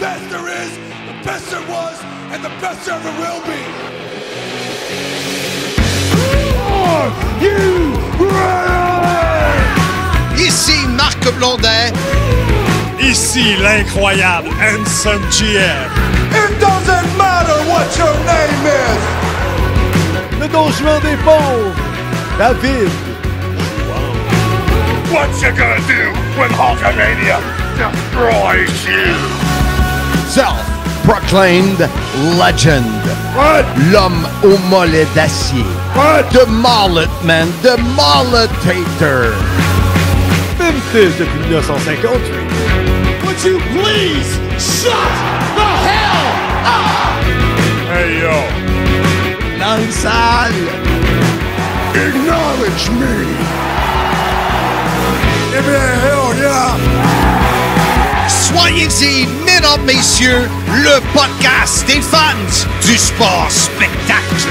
best there is, the best there was, and the best there ever will be. Are you ready? Ici Marc Blondet. Ici l'incroyable Handsome GF. It doesn't matter what your name is. Le Don Juan des pauvres, David. What you gonna do when Hulkamania destroys you? Self-proclaimed legend. What? L'homme au mollet d'acier. What? The Mullet Man, the Mulletator. Vintage depuis 1958. Would you please shut the hell up? Hey yo. Langue sale. Acknowledge me. Give me a hell yeah. Soyez-y, mesdames, messieurs, le podcast des fans du sport spectacle.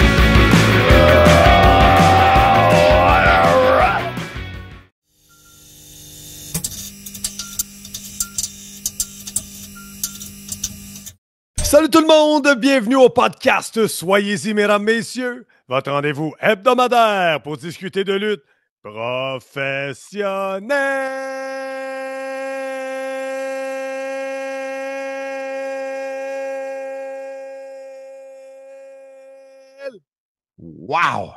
Salut tout le monde, bienvenue au podcast Soyez-y, mesdames, messieurs, votre rendez-vous hebdomadaire pour discuter de lutte professionnelle. Wow!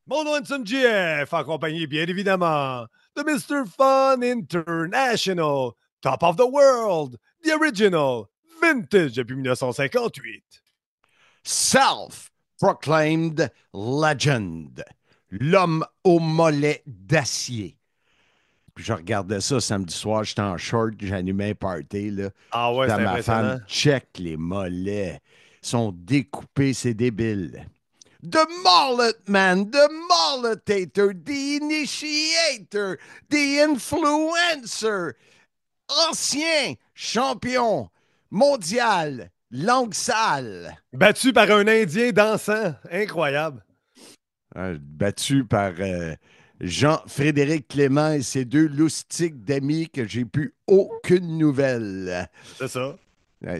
Mon nom est Handsome GF, accompagné bien évidemment de Mr. Fun International, Top of the World, The Original, Vintage depuis 1958. Self-proclaimed legend. L'homme au mollet d'acier. Puis je regardais ça samedi soir, j'étais en short, j'animais un party, là. Ah ouais, c'est Dans ma impressionnant. femme, check les mollets. Ils sont découpés, c'est débile. The Mullet Man, the Mulletator, the Initiator, the Influencer, ancien champion mondial, langue sale. Battu par un Indien dansant. Incroyable. Battu par Jean-Frédéric Clément et ses deux loustiques d'amis que j'ai plus aucune nouvelle. C'est ça.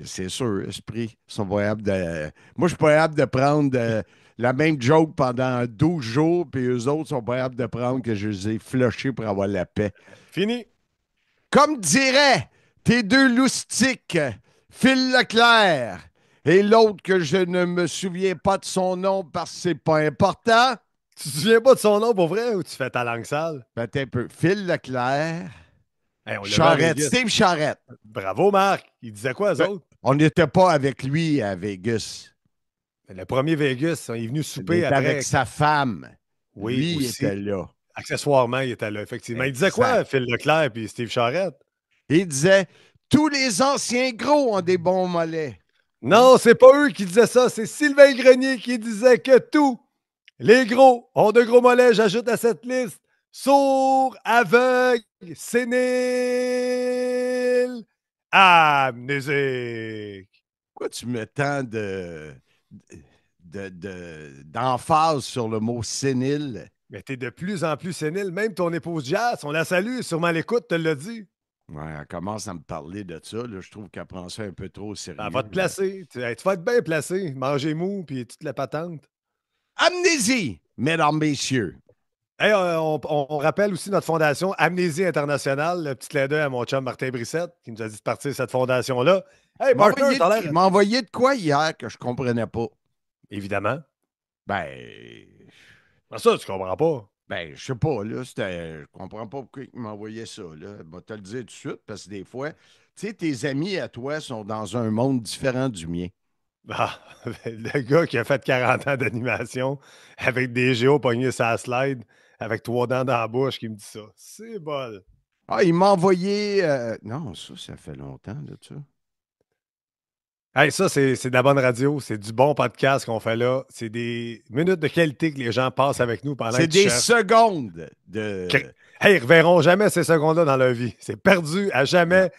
C'est sûr, esprit. Ils sont pas capables de... Moi, je suis pas capable de prendre la même joke pendant 12 jours, puis eux autres sont pas capables de prendre que je les ai flushés pour avoir la paix. Fini. Comme dirait tes deux loustiques, Phil Leclerc et l'autre que je ne me souviens pas de son nom parce que c'est pas important. Tu te souviens pas de son nom pour vrai ou tu fais ta langue sale? Ben, t'es un peu. Phil Leclerc, Hey, on l'a vu à Charrette, Vegas. Steve Charrette. Bravo, Marc. Il disait quoi, eux autres? On n'était pas avec lui à Vegas. Le premier Vegas, il est venu Il souper était après. avec sa femme. Oui, lui, il aussi. était là. Accessoirement, il était là, effectivement. Il disait quoi, Phil Leclerc et Steve Charrette? Il disait tous les anciens gros ont des bons mollets. Non, c'est pas eux qui disaient ça, c'est Sylvain Grenier qui disait que tous les gros ont de gros mollets. J'ajoute à cette liste sourds, aveugles, séniles, amnésiques. Pourquoi tu mets tant d'emphase sur le mot sénile? Mais t'es de plus en plus sénile. Même ton épouse Jazz, on la salue, sûrement l'écoute, te l'a dit. Ouais, elle commence à me parler de ça. Là. Je trouve qu'elle prend ça un peu trop au sérieux. Elle va te placer. Tu vas être bien placé. Manger mou, puis toute la patente. Amnésie, mesdames, messieurs. Hey, on rappelle aussi notre fondation Amnésie Internationale. Le petit clin d'œil à mon chum Martin Brissette qui nous a dit de partir de cette fondation-là. Hey, Martin, t'as l'air... Il m'a envoyé de quoi hier que je comprenais pas? Évidemment. Ben, Ça, tu comprends pas. je sais pas, là. Je comprends pas pourquoi il m'a envoyé ça, là. Je vais te le dire tout de suite, parce que des fois, tu sais, tes amis à toi sont dans un monde différent du mien. Ah, le gars qui a fait 40 ans d'animation avec des géos pognés sur la slide avec 3 dents dans la bouche qui me dit ça. C'est bol. Ah, il m'a envoyé... Non, ça fait longtemps, de ça. Hey, ça, c'est de la bonne radio. C'est du bon podcast qu'on fait là. C'est des minutes de qualité que les gens passent avec nous pendant C'est qu'ils des cherchent. secondes de... Hey, ils reverront jamais ces secondes-là dans leur vie. C'est perdu à jamais.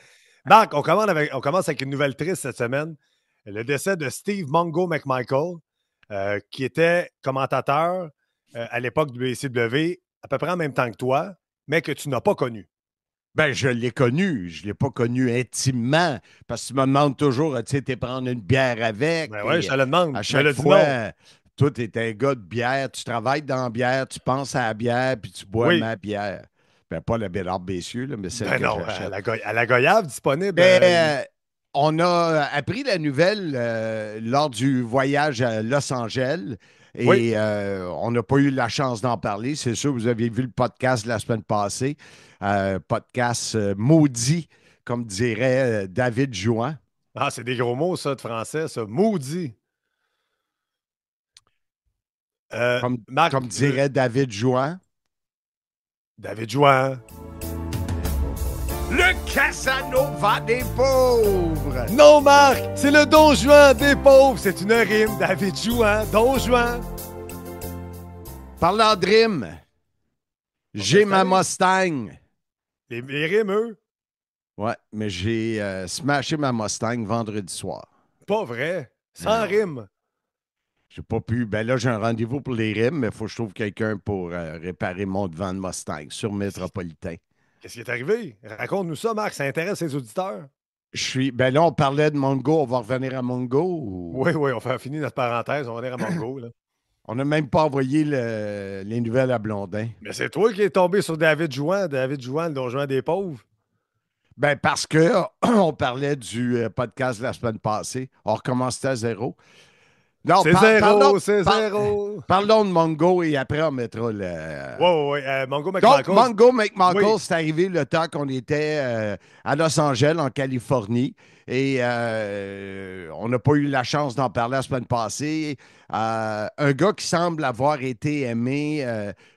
Marc, on commence avec une nouvelle triste cette semaine. Le décès de Steve Mongo McMichael, qui était commentateur à l'époque du WCW, à peu près en même temps que toi, mais que tu n'as pas connu. Ben, je l'ai connu. Je ne l'ai pas connu intimement parce que tu me demandes toujours, tu sais, t'es prendre une bière avec. Ben ouais, Puis je te le demande. à Tu me l'as chaque dit non. fois, toi, tu es un gars de bière. Tu travailles dans la bière, tu penses à la bière, puis tu bois Oui. ma bière. Ben, pas la Bérard Bessieux, là, mais celle Ben que non, à j'achète. la Goyave disponible. Mais on a appris la nouvelle lors du voyage à Los Angeles Oui. et on n'a pas eu la chance d'en parler. C'est sûr, vous avez vu le podcast de la semaine passée. Podcast maudit, comme dirait David Jouan. Ah, c'est des gros mots, ça, de français, ça. Maudit. Comme, Marc, comme dirait David Jouan. David Jouan. Le Casanova des pauvres! Non, Marc, c'est le Don Juan des pauvres. C'est une rime. David Jouan, Don Juan. Parlant de rime, j'ai ma Mustang. Mustang. Les rimes, eux, Ouais, mais j'ai smashé ma Mustang vendredi soir. pas vrai. Sans Non. rime. J'ai pas pu. Ben là, j'ai un rendez-vous pour les rimes, mais il faut que je trouve quelqu'un pour réparer mon devant de Mustang sur Métropolitain. Qu'est-ce qui est arrivé? Raconte-nous ça, Marc. Ça intéresse les auditeurs. Ben là, on parlait de Mongo. On va revenir à Mongo. Oui, on fait finir notre parenthèse. On va venir à Mongo, là. On n'a même pas envoyé les nouvelles à Blondin. Mais c'est toi qui es tombé sur David Jouan, le Don Juan des pauvres. Ben parce que on parlait du podcast de la semaine passée. On recommençait à zéro. Non, C'est zéro. Parlons de Mongo et après, on mettra le. Oui. Mongo Donc, McMichael. Mongo McMichael, Oui. c'est arrivé le temps qu'on était à Los Angeles, en Californie. Et on n'a pas eu la chance d'en parler la semaine passée. Un gars qui semble avoir été aimé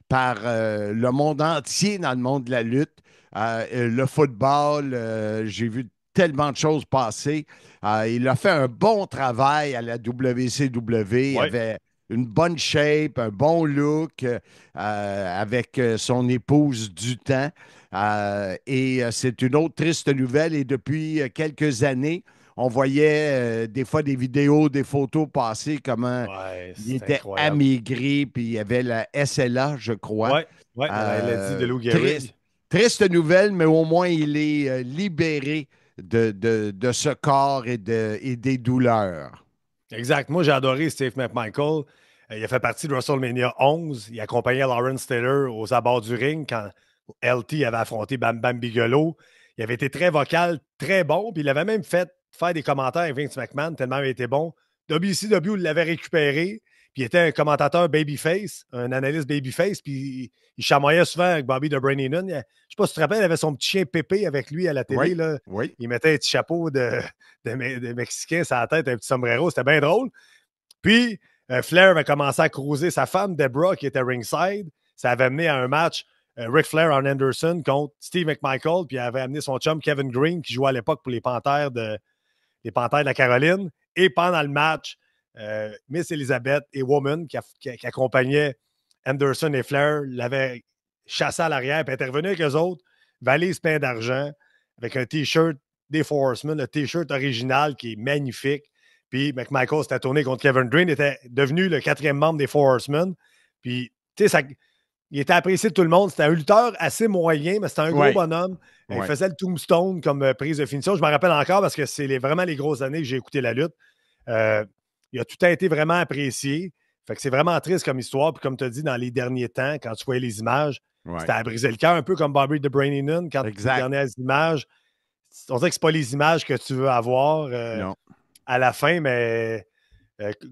par le monde entier dans le monde de la lutte. Le football, j'ai vu tellement de choses passer. Il a fait un bon travail à la WCW. Il avait une bonne shape, un bon look avec son épouse du temps. Et c'est une autre triste nouvelle. Et depuis quelques années, on voyait des fois des vidéos, des photos passer, comment il était incroyable. amaigri, puis il y avait la SLA, je crois. Oui, elle a dit de Lou Gehrig. Triste nouvelle, mais au moins il est libéré de ce corps et des douleurs. Exact. Moi, j'ai adoré Steve McMichael. Il a fait partie de WrestleMania 11. Il accompagnait Lawrence Taylor aux abords du ring quand LT avait affronté Bam Bam Bigelow. Il avait été très vocal, très bon, puis il avait même fait faire des commentaires avec Vince McMahon tellement il était bon. WCW l'avait récupéré, puis il était un commentateur babyface, un analyste babyface, puis il chamoyait souvent avec Bobby the Brain Heenan. Je ne sais pas si tu te rappelles, il avait son petit chien Pépé avec lui à la télé. Oui, là. oui. Il mettait un petit chapeau de Mexicain sur la tête, un petit sombrero. C'était bien drôle. Puis, Flair avait commencé à cruiser sa femme, Deborah, qui était ringside. Ça avait amené à un match Ric Flair en Anderson contre Steve McMichael, puis il avait amené son chum Kevin Green, qui jouait à l'époque pour les Panthères de la Caroline. Et pendant le match, Miss Elizabeth et Woman, qui accompagnait Anderson et Flair, l'avaient chassé à l'arrière, puis intervenu avec eux autres, valise plein d'argent, avec un T-shirt des Four Horsemen, le T-shirt original qui est magnifique. Puis McMichael s'était tourné contre Kevin Green, était devenu le 4e membre des Four Horsemen. Puis, tu sais, il était apprécié de tout le monde. C'était un lutteur assez moyen, mais c'était un gros bonhomme. Il faisait le tombstone comme prise de finition. Je me rappelle encore parce que c'est vraiment les grosses années que j'ai écouté la lutte. Il a tout été vraiment apprécié. Fait que c'est vraiment triste comme histoire. Puis comme tu as dit, dans les derniers temps, quand tu voyais les images, c'était à briser le cœur, un peu comme Bobby the Brain Heenan. Quand les dernières images, on dirait que c'est pas les images que tu veux avoir à la fin, mais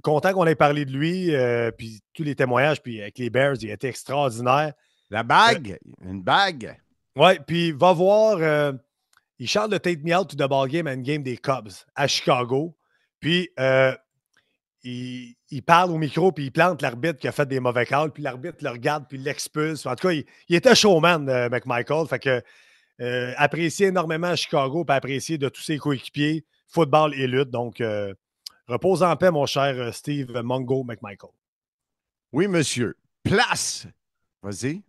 content qu'on ait parlé de lui, puis tous les témoignages, puis avec les Bears, il était extraordinaire. La bague, une bague. Oui, puis va voir, il chante le Take Me Out to the Ball Game and Game des Cubs à Chicago. Puis il parle au micro, puis il plante l'arbitre qui a fait des mauvais calls, puis l'arbitre le regarde, puis l'expulse. En tout cas, il était showman, McMichael. Fait que apprécié énormément à Chicago, puis apprécié de tous ses coéquipiers, football et lutte. Donc, repose en paix, mon cher Steve Mongo McMichael. Oui, monsieur. Place. Vas-y.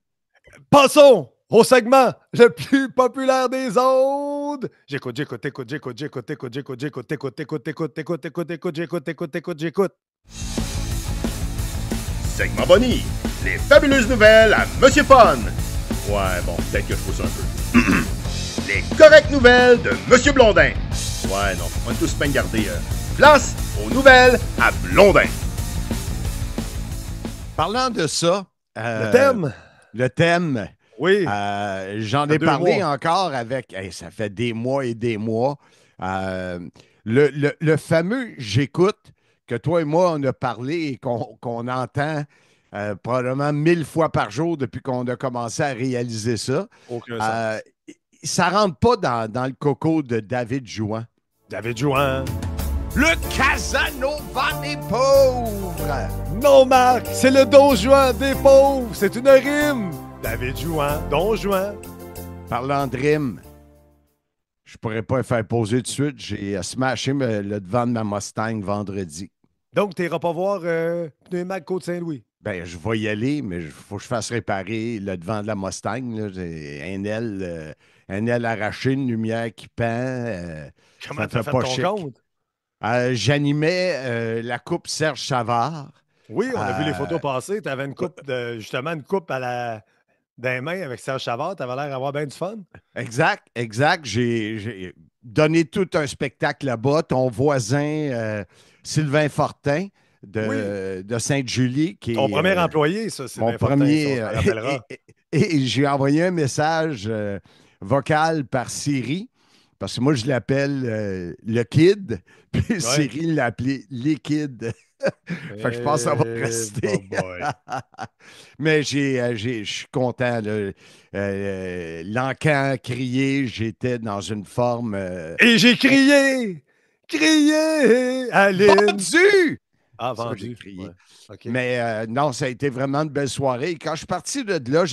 Passons au segment le plus populaire des ondes. J'écoute. Segment Bonnie, les fabuleuses nouvelles à Monsieur Fun. Ouais, bon, peut-être que je pousse un peu. Les correctes nouvelles de Monsieur Blondin. Ouais, non, on est tous bien gardés. Place aux nouvelles à Blondin. Parlant de ça... Le thème? Le thème. Oui. J'en ai parlé encore avec... Hey, ça fait des mois et des mois. Le fameux «j'écoute» que toi et moi, on a parlé et qu'on entend probablement 1000 fois par jour depuis qu'on a commencé à réaliser ça. Aucun sens. Ça rentre pas dans le coco de David Jouan. David Jouan. Le Casanova des pauvres! Non, Marc, c'est le Don Juan des pauvres. C'est une rime. David Jouan, Don Juan. Parlant de rime, je pourrais pas le faire poser tout de suite. J'ai smashé le devant de ma Mustang vendredi. Donc, tu n'iras pas voir Pneumac Côte-Saint-Louis? Ben, je vais y aller, mais il faut que je fasse réparer le devant de la Mustang. Là. J'ai un aile arraché, une lumière qui pend. Comment tu as fait ton compte? J'animais la coupe Serge Savard. Oui, on a vu les photos passer. Tu avais une coupe, justement, une coupe des mains avec Serge Savard. Tu avais l'air d'avoir bien du fun. Exact. J'ai donné tout un spectacle là-bas. Ton voisin, Sylvain Fortin, de Sainte-Julie. Qui ton est, premier employé, ça, c'est mon premier. Et j'ai envoyé un message vocal par Siri. Parce que moi, je l'appelle le Kid, puis Cyril l'a appelé Liquide. Fait que je pense que ça va rester. Mais je suis content. L'encan crié, j'étais dans une forme... Et j'ai crié! Crié! Aline! Vendu! Ah, vendu. Ça, j'ai crié. Ouais. Okay. Mais non, ça a été vraiment une belle soirée. Quand je suis parti de là,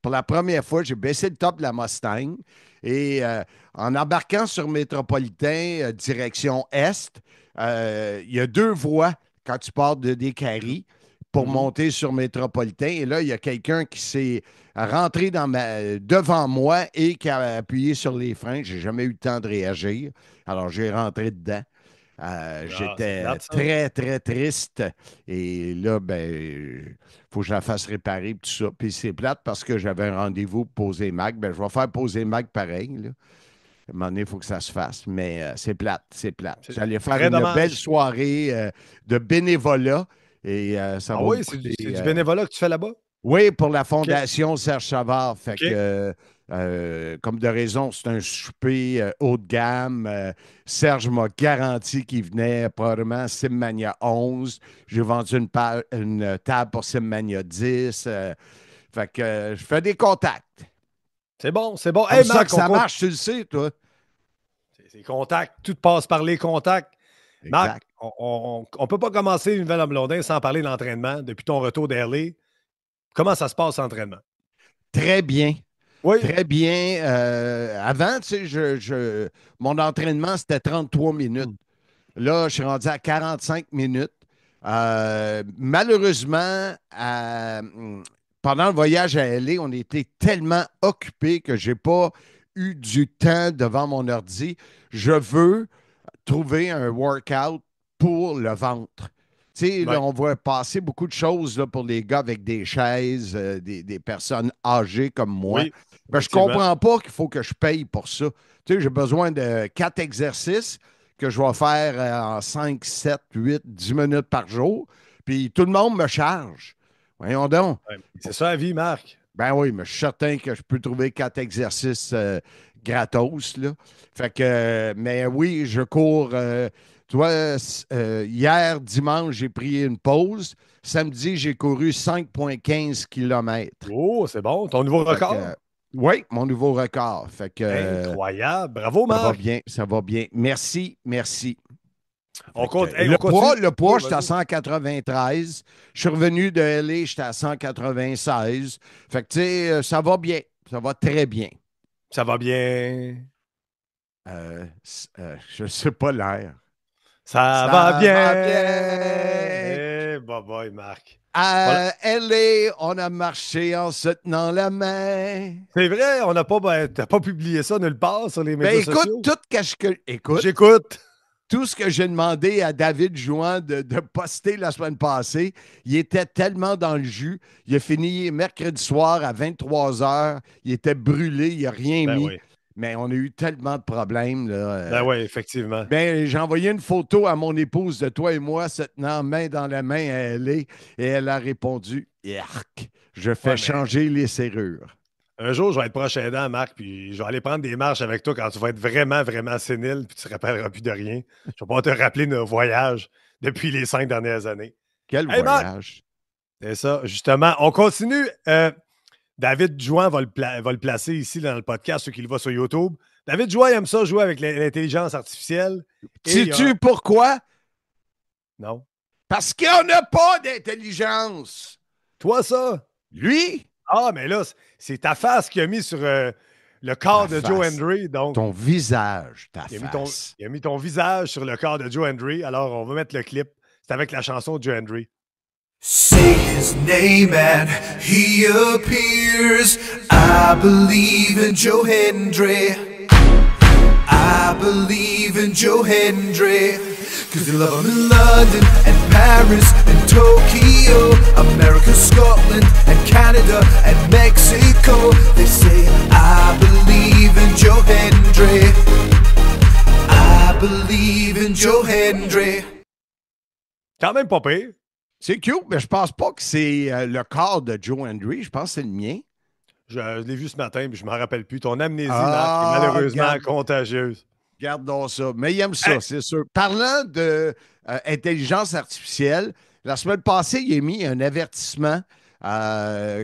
pour la première fois, j'ai baissé le top de la Mustang. Et en embarquant sur Métropolitain, direction Est, il y a 2 voies quand tu pars de Descaries pour monter sur Métropolitain. Et là, il y a quelqu'un qui s'est rentré devant moi et qui a appuyé sur les freins. Je n'ai jamais eu le temps de réagir. Alors, j'ai rentré dedans. J'étais très, très triste. Et là, ben, faut que je la fasse réparer et tout ça. Puis c'est plate parce que j'avais un rendez-vous pour poser Mac. Ben, je vais faire poser Mac pareil. Là. À un moment donné, il faut que ça se fasse. Mais c'est plate. J'allais faire une belle soirée de bénévolat. Et ça va oui, c'est du bénévolat que tu fais là-bas? Oui, pour la Fondation Serge Savard. Fait que, comme de raison, c'est un souper haut de gamme. Serge m'a garanti qu'il venait probablement Simmania 11. J'ai vendu une table pour Simmania 10. Fait que je fais des contacts. C'est bon, c'est bon. Hey, ça Marc, que ça marche, tu le sais, toi. C'est contacts. Tout passe par les contacts. Exact. Marc, on ne peut pas commencer une nouvelle à Blondin sans parler de l'entraînement depuis ton retour d'LA. Comment ça se passe, l'entraînement? Très bien. Oui. Très bien. Avant, tu sais, mon entraînement, c'était 33 minutes. Là, je suis rendu à 45 minutes. Malheureusement, pendant le voyage à LA, on était tellement occupés que je n'ai pas eu du temps devant mon ordi. Je veux trouver un workout pour le ventre. Tu sais, là, on voit passer beaucoup de choses là, pour les gars avec des chaises, des personnes âgées comme moi. Oui, ben, je ne comprends pas qu'il faut que je paye pour ça. Tu sais, j'ai besoin de 4 exercices que je vais faire en 5, 7, 8, 10 minutes par jour. Puis tout le monde me charge. Voyons donc. Ouais, c'est ça la vie, Marc. Ben oui, mais je suis certain que je peux trouver 4 exercices gratos. Là. Fait que, mais oui, je cours. Tu vois, hier, dimanche, j'ai pris une pause. Samedi, j'ai couru 5,15 km. Oh, c'est bon. Ton nouveau record? Oui, mon nouveau record. Fait que, incroyable. Bravo, Marc. Ça va bien. Merci. On compte, le poids, j'étais à 193. Je suis revenu de LA, j'étais à 196. Fait que, tu sais, ça va bien. Ça va très bien. Ça va bien. Je ne sais pas l'air. Ça va bien. Hey, bye, Marc. À LA, on a marché en se tenant la main. C'est vrai, on n'a pas, t'as pas publié ça nulle part sur les médias sociaux. J'écoute. Tout ce que j'ai demandé à David Jouan de poster la semaine passée, il était tellement dans le jus. Il a fini mercredi soir à 23h. Il était brûlé, il n'a rien mis. Oui. mais on a eu tellement de problèmes. Là, Ben oui, effectivement. ben, j'ai envoyé une photo à mon épouse de toi et moi se tenant main dans la main à LA et elle a répondu Yark, je fais Ouais, mais changer les serrures. un jour, je vais être proche aidant, Marc, puis je vais aller prendre des marches avec toi quand tu vas être vraiment, vraiment sénile, puis tu ne te rappelleras plus de rien. Je vais pas te rappeler nos voyages depuis les 5 dernières années. Quel Hey, Marc! voyage! C'est ça, justement. On continue. David Jouan va le placer ici dans le podcast, ceux qui le voient sur YouTube. David Jouan aime ça jouer avec l'intelligence artificielle. Sais-tu pourquoi? Non. Parce qu'on n'a pas d'intelligence. Toi, ça? Lui? Ah, mais là, c'est ta face qu'il a mis sur le corps de Joe Hendry. Donc, ton visage, ta face. Il a mis ton visage sur le corps de Joe Hendry. Alors, on va mettre le clip. C'est avec la chanson de Joe Hendry. Say his name and he appears. I believe in Joe Hendry. I believe in Joe Hendry. Cause they love him in London and Paris and Tokyo, America, Scotland and Canada and Mexico. They say I believe in Joe Hendry. I believe in Joe Hendry. Quand même pas pire. C'est cute, mais je pense pas que c'est le corps de Joe Hendry. Je pense que c'est le mien. Je l'ai vu ce matin, puis je m'en rappelle plus. Ton amnésie, Marc, est malheureusement contagieuse. Gardons ça. Mais il aime ça, c'est sûr. Parlant d'intelligence artificielle, la semaine passée, il a mis un avertissement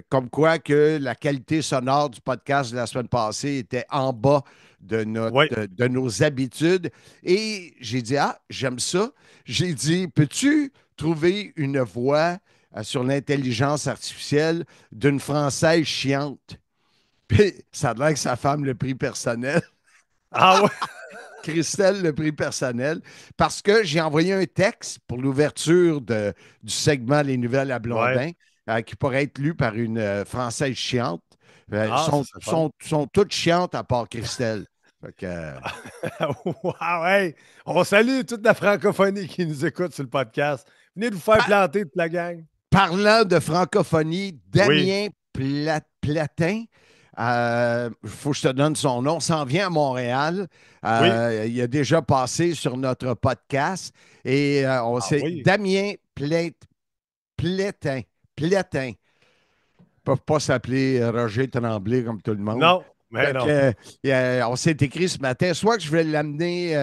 comme quoi que la qualité sonore du podcast de la semaine passée était en bas de nos habitudes. Et j'ai dit, j'aime ça. J'ai dit, peux-tu trouver une voix sur l'intelligence artificielle d'une Française chiante? Puis ça a l'air que sa femme le pris personnel. Ah ouais? Christelle, le prix personnel, parce que j'ai envoyé un texte pour l'ouverture du segment Les Nouvelles à Blondin, qui pourrait être lu par une Française chiante. Sont toutes chiantes à part Christelle. Fait que, wow, hey, on salue toute la francophonie qui nous écoute sur le podcast. Venez nous faire planter toute la gang. Parlant de francophonie, Damien Platin, faut que je te donne son nom, s'en vient à Montréal. Il a déjà passé sur notre podcast et Damien Plétin. Ils ne peuvent pas s'appeler Roger Tremblay comme tout le monde. Non, mais non. On s'est écrit ce matin, soit que je vais l'amener,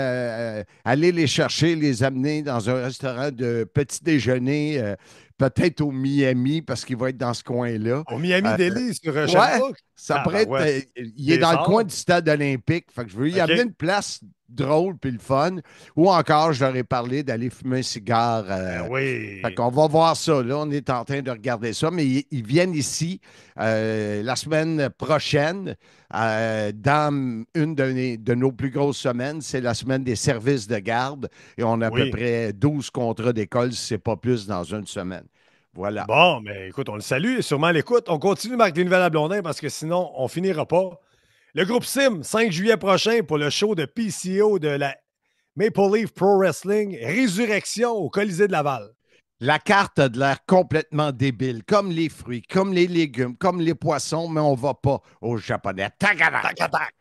aller les chercher, les amener dans un restaurant de petit déjeuner, peut-être au Miami, parce qu'il va être dans ce coin-là. Au Miami Deli, sur Sherbrooke? Ça pourrait être... il est dans le coin du stade olympique. Fait que je veux y amener une place drôle puis le fun. Ou encore, je leur ai parlé d'aller fumer un cigare. Fait qu'on va voir ça. Là, on est en train de regarder ça. Mais ils viennent ici la semaine prochaine dans une de nos plus grosses semaines. C'est la semaine des services de garde. Et on a à peu près 12 contrats d'école, si ce n'est pas plus, dans une semaine. Voilà. Bon, mais écoute, on le salue et sûrement l'écoute. On continue, Marc, les nouvelles à Blondin, parce que sinon, on finira pas. Le groupe Sim, 5 juillet prochain, pour le show de PCO de la Maple Leaf Pro Wrestling, Résurrection au Colisée de Laval. La carte a de l'air complètement débile, comme les fruits, comme les légumes, comme les poissons, mais on ne va pas aux Japonais. Tagadak!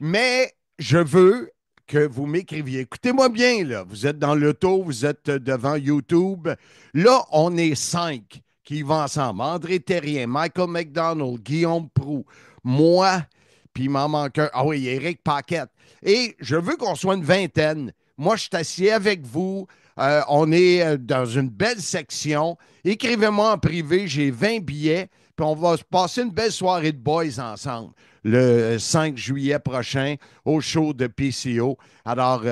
Mais je veux que vous m'écriviez. Écoutez-moi bien, là. Vous êtes dans l'auto, vous êtes devant YouTube. Là, on est 5 qui vont ensemble. André Terrien, Michael McDonald, Guillaume Proulx, moi, puis il m'en manque un. Ah oui, Éric Paquette. Et je veux qu'on soit une vingtaine. Moi, je suis assis avec vous. On est dans une belle section. Écrivez-moi en privé, j'ai 20 billets, puis on va se passer une belle soirée de boys ensemble le 5 juillet prochain au show de PCO. Alors,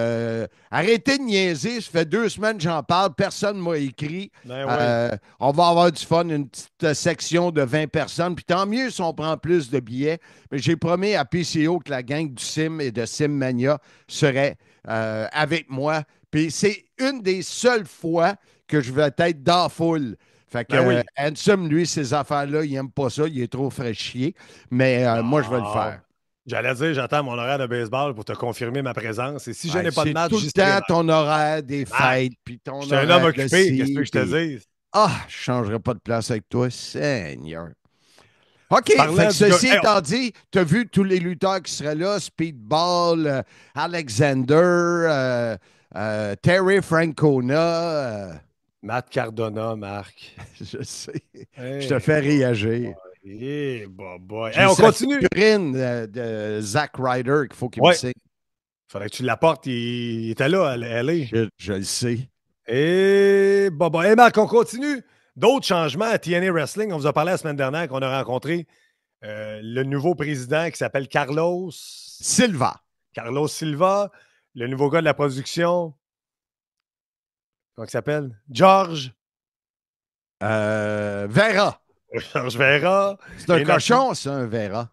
arrêtez de niaiser. Ça fait 2 semaines que j'en parle. Personne ne m'a écrit. On va avoir du fun, une petite section de 20 personnes. Puis tant mieux si on prend plus de billets. Mais j'ai promis à PCO que la gang du Sim et de Simmania serait avec moi. Puis c'est une des seules fois que je vais être dans la foule. Fait que Handsome, lui, ces affaires-là, il n'aime pas ça. Il est trop fraîchier. Mais moi, je vais le faire. J'allais dire, j'attends mon horaire de baseball pour te confirmer ma présence. Et si je n'ai pas de match, tout le temps ton horaire des fêtes. Puis ton je suis un homme occupé, qu'est-ce que je te dis? Je ne changerai pas de place avec toi, Seigneur. OK, Parlant fait que du ceci gars- Hey, étant dit, tu as vu tous les lutteurs qui seraient là, Speedball, Alexander, Terry Francona. Matt Cardona, Marc. Je sais, je te Hey, fais réagir. hey, boy. J'ai Hey, on sa continue. figurine de Zack Ryder qu'il faut qu'il me Ouais, signe. faudrait que tu l'apportes. Il était là, elle est. Je le sais. Et Hey, Marc, on continue. D'autres changements à TNA Wrestling. On vous a parlé la semaine dernière qu'on a rencontré le nouveau président qui s'appelle Silva. Carlos Silva, le nouveau gars de la production. Comment il s'appelle? Vera. Georges Vera. C'est un Et notre- cochon, ça, un Vera.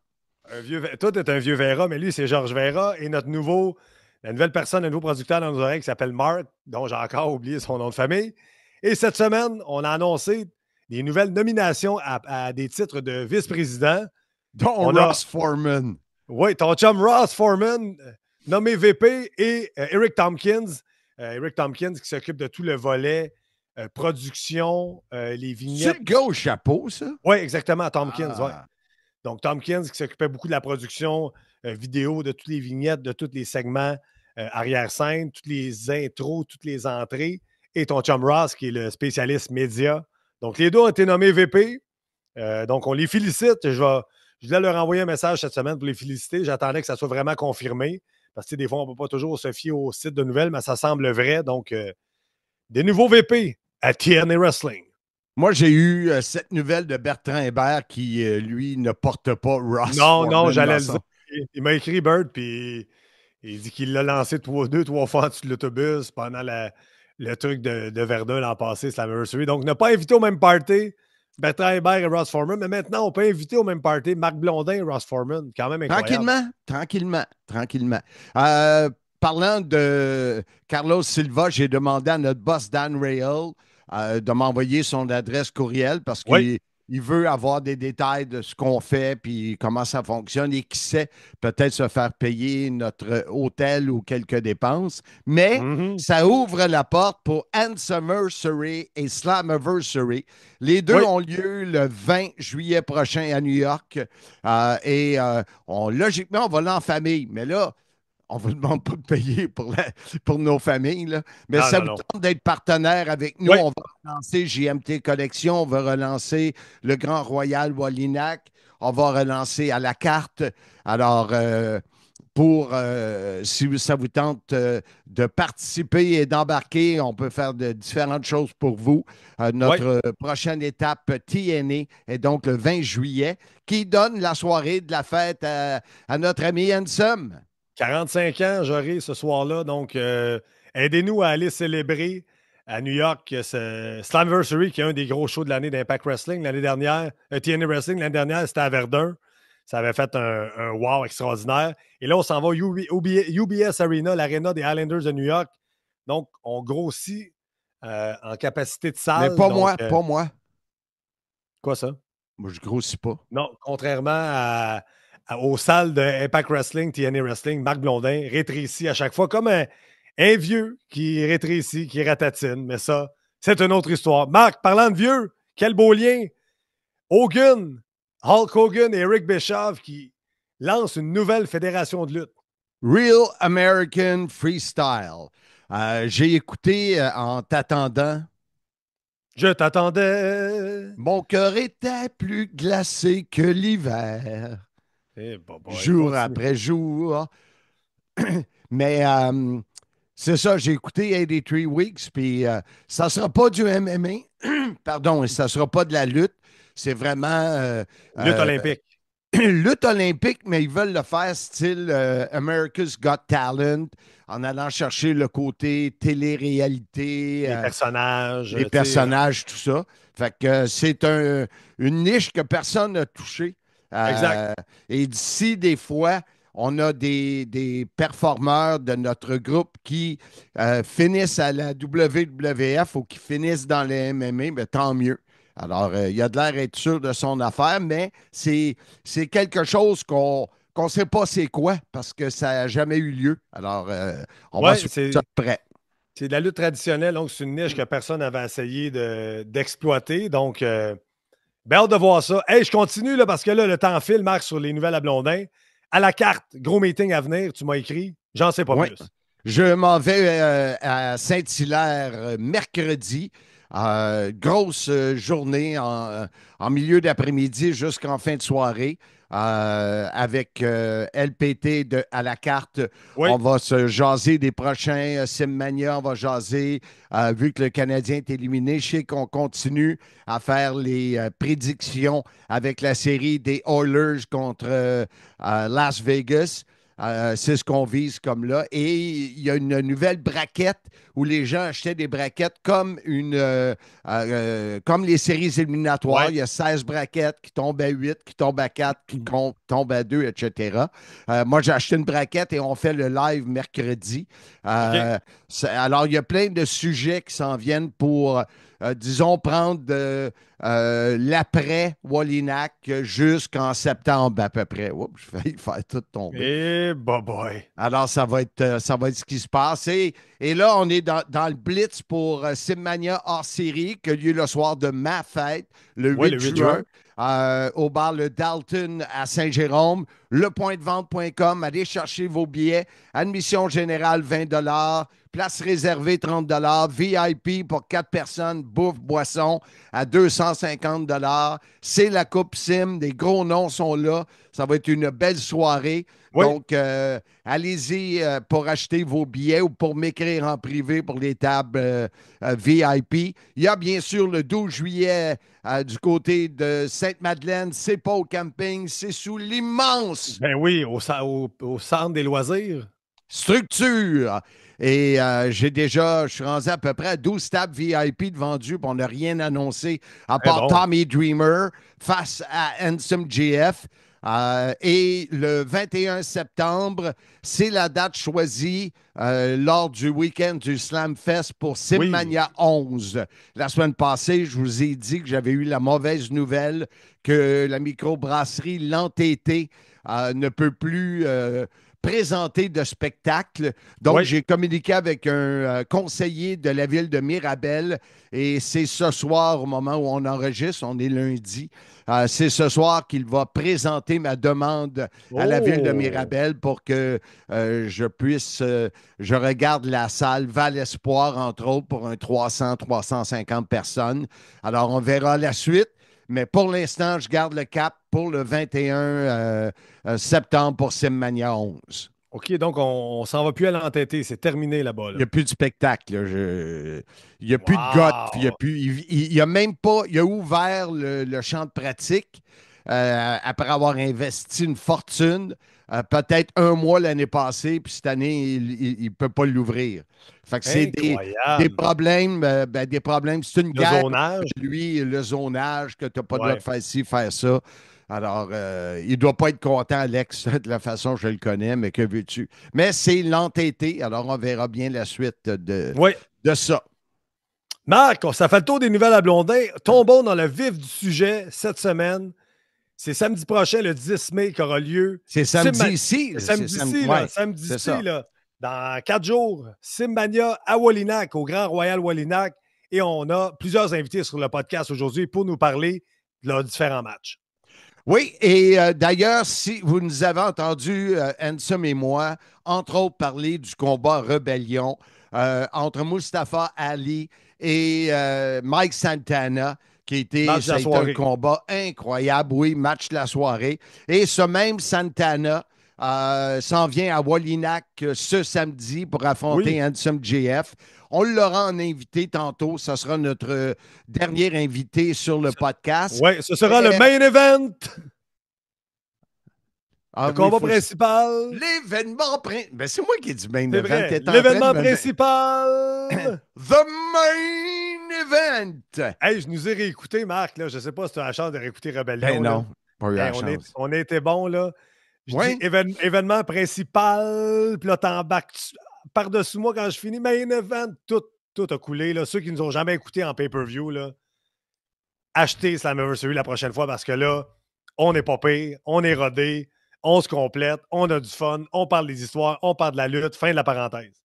Toi, t'es un vieux Vera, mais lui, c'est Georges Vera. Et la nouvelle personne, le nouveau producteur dans nos oreilles qui s'appelle Mark, dont j'ai encore oublié son nom de famille. Et cette semaine, on a annoncé des nouvelles nominations à des titres de vice-président. Dont On a- Ross Foreman. Oui, ton chum Ross Foreman, nommé VP, et Eric Tompkins. Eric Tompkins qui s'occupe de tout le volet production, les C'est vignettes. le gars au chapeau, ça? Oui, exactement, Tompkins, Ah. ouais. Donc, Tompkins qui s'occupait beaucoup de la production vidéo, de toutes les vignettes, de tous les segments arrière-scène, toutes les intros, toutes les entrées. Et ton chum Ross, qui est le spécialiste média. Donc, les deux ont été nommés VP. Donc, on les félicite. Je voulais leur envoyer un message cette semaine pour les féliciter. J'attendais que ça soit vraiment confirmé. Parce que des fois, on ne peut pas toujours se fier au site de nouvelles, mais ça semble vrai. Donc, des nouveaux VP à TNA Wrestling. Moi, j'ai eu cette nouvelle de Bertrand Hébert qui, lui, ne porte pas Ross. Non, Foreman j'allais dans le son- dire. Il m'a écrit Bird, puis il dit qu'il l'a lancé 2-3 fois en dessous de l'autobus pendant le truc de Verdun l'an passé, c'est l'anniversary. Donc, n'a pas invité au même party Bertrand Hébert et Ross Foreman, mais maintenant, on peut inviter au même party Marc Blondin et Ross Foreman. Quand même incroyable. Tranquillement. Parlant de Carlos Silva, j'ai demandé à notre boss Dan Rail de m'envoyer son adresse courriel parce qu'il Oui. il veut avoir des détails de ce qu'on fait puis comment ça fonctionne et qui sait peut-être se faire payer notre hôtel ou quelques dépenses. Mais Mhm. ça ouvre la porte pour Anniversary et Slammiversary. Les deux Oui. ont lieu le 20 juillet prochain à New York. Logiquement, on va là en famille. Mais là, on ne vous demande pas de payer pour nos familles. Là. Mais Non, ça non, vous non. tente d'être partenaire avec nous. Oui. On va relancer JMT Collection. On va relancer le Grand Royal Wallinac. On va relancer à la carte. Alors, si ça vous tente de participer et d'embarquer, on peut faire de différentes choses pour vous. Notre prochaine étape TNA est donc le 20 juillet, qui donne la soirée de la fête à notre ami Ansem. 45 ans, j'aurai ce soir-là. Donc, aidez-nous à aller célébrer à New York ce Slammiversary, qui est un des gros shows de l'année d'Impact Wrestling. L'année dernière, TNA Wrestling, l'année dernière, c'était à Verdun. Ça avait fait un wow extraordinaire. Et là, on s'en va au UBS Arena, l'aréna des Islanders de New York. Donc, on grossit en capacité de salle. Mais pas donc, moi, pas moi. Quoi ça? Moi, je grossis pas. Non, contrairement aux salles de Impact Wrestling, TNA Wrestling, Marc Blondin rétrécit à chaque fois comme un vieux qui rétrécit, qui ratatine. Mais ça, c'est une autre histoire. Marc, parlant de vieux, quel beau lien! Hulk Hogan et Eric Bischoff qui lancent une nouvelle fédération de lutte. Real American Freestyle. J'ai écouté en t'attendant. Je t'attendais. Mon cœur était plus glacé que l'hiver. Jour continue. après jour. Mais c'est ça, j'ai écouté 83 Weeks, puis ça ne sera pas du MMA, pardon, et ça ne sera pas de la lutte. C'est vraiment. Lutte olympique. Lutte olympique, mais ils veulent le faire style America's Got Talent, en allant chercher le côté télé-réalité. Les personnages, tout ça. Fait que c'est une niche que personne n'a touchée. Exact. Et d'ici, des fois, on a des performeurs de notre groupe qui finissent à la WWF ou qui finissent dans les MMA, mais tant mieux. Alors, il a de l'air d'être sûr de son affaire, mais c'est quelque chose qu'on ne sait pas c'est quoi parce que ça n'a jamais eu lieu. Alors, on va suivre ça de près. C'est de la lutte traditionnelle, donc c'est une niche que personne n'avait essayé d'exploiter. Donc, Ben, hâte de voir ça. Hey, je continue là, parce que là, le temps file, Marc, sur les nouvelles à Blondin. À la carte, gros meeting à venir, tu m'as écrit. J'en sais pas Ouais. plus. Je m'en vais à Saint-Hilaire mercredi. Grosse journée en milieu d'après-midi jusqu'en fin de soirée avec LPT à la carte. Oui. On va se jaser des prochains Simmania. On va jaser, vu que le Canadien est éliminé. Je sais qu'on continue à faire les prédictions avec la série des Oilers contre Las Vegas. C'est ce qu'on vise comme là. Et il y a une nouvelle braquette où les gens achetaient des braquettes comme comme les séries éliminatoires. Ouais. Il y a 16 braquettes qui tombent à 8, qui tombent à 4, qui tombent à 2, etc. Moi, j'ai acheté une braquette et on fait le live mercredi. Alors, il y a plein de sujets qui s'en viennent pour, disons, prendre l'après Wallinac jusqu'en septembre à peu près. Oups, je failli faire tout tomber. Eh, boy. Alors, ça va être ce qui se passe. Et là, on est dans le Blitz pour Simmania hors série qui a lieu le soir de ma fête, le 8 juin. Au bar Le Dalton à Saint-Jérôme. Lepointdevente.com. Allez chercher vos billets. Admission générale, 20 $. Place réservée, 30 $. VIP pour 4 personnes. Bouffe, boisson à 250 $. C'est la Coupe Sim. Des gros noms sont là. Ça va être une belle soirée. Oui. Donc, allez-y pour acheter vos billets ou pour m'écrire en privé pour les tables VIP. Il y a bien sûr le 12 juillet du côté de Sainte-Madeleine. C'est pas au camping, c'est sous l'immense Ben oui, au centre des loisirs. structure. Et je suis rendu à peu près à 12 tables VIP de vendus, puis on n'a rien annoncé à part bon. Tommy Dreamer face à Handsome GF. Et le 21 septembre, c'est la date choisie lors du week-end du Slam Fest pour Simmania 11. La semaine passée, je vous ai dit que j'avais eu la mauvaise nouvelle que la microbrasserie L'Entêté ne peut plus présenter de spectacle. Donc, j'ai communiqué avec un conseiller de la ville de Mirabel et c'est ce soir, au moment où on enregistre, on est lundi, c'est ce soir qu'il va présenter ma demande à la ville de Mirabel pour que je puisse, je regarde la salle Val Espoir, entre autres, pour un 300-350 personnes. Alors, on verra la suite. Mais pour l'instant, je garde le cap pour le 21 septembre pour Simmania 11. OK, donc on s'en va plus à l'entêté. C'est terminé là-bas. Il n'y a plus de spectacle. Il n'y a plus de goth. Il y a même pas. Il a ouvert le champ de pratique après avoir investi une fortune. Peut-être un mois l'année passée, puis cette année, il ne peut pas l'ouvrir. Fait que c'est des problèmes. Des problèmes. C'est une guerre. Zonage. Lui, le zonage, que tu n'as pas le droit de faire ci, faire ça. Alors, il ne doit pas être content, Alex, de la façon que je le connais, mais que veux-tu? Mais c'est l'entêté, alors on verra bien la suite de ça. Marc, ça fait le tour des nouvelles à Blondin. Tombons dans le vif du sujet cette semaine. C'est samedi prochain, le 10 mai, qu'aura lieu. C'est samedi ici. Samedi ici, là. Dans 4 jours, Simmania à Wallinac, au Grand Royal Wallinac. Et on a plusieurs invités sur le podcast aujourd'hui pour nous parler de leurs différents matchs. Oui, et d'ailleurs, si vous nous avez entendu, Handsome et moi, entre autres, parler du combat Rébellion entre Mustafa Ali et Mike Santana, qui était un combat incroyable, oui, match de la soirée. Et ce même Santana s'en vient à Wallinac ce samedi pour affronter Handsome GF. On l'aura en invité tantôt. Ce sera notre dernier invité sur le podcast. Oui, ce sera le main event. Le combat principal. L'événement principal. Ben, c'est moi qui ai dit main event. L'événement principal. The main event. Hey, je nous ai réécouté, Marc. Là. Je ne sais pas si tu as la chance de réécouter Rebellion. Ben non, pas eu la chance. On a été bons, là. Je dis événement principal, puis là, t'embarques par-dessus moi quand je finis. Main event, tout a coulé. Là. Ceux qui nous ont jamais écoutés en pay-per-view, là, achetez Slammiversary la prochaine fois parce que là, on n'est pas pire, on est rodé, on se complète, on a du fun, on parle des histoires, on parle de la lutte. Fin de la parenthèse.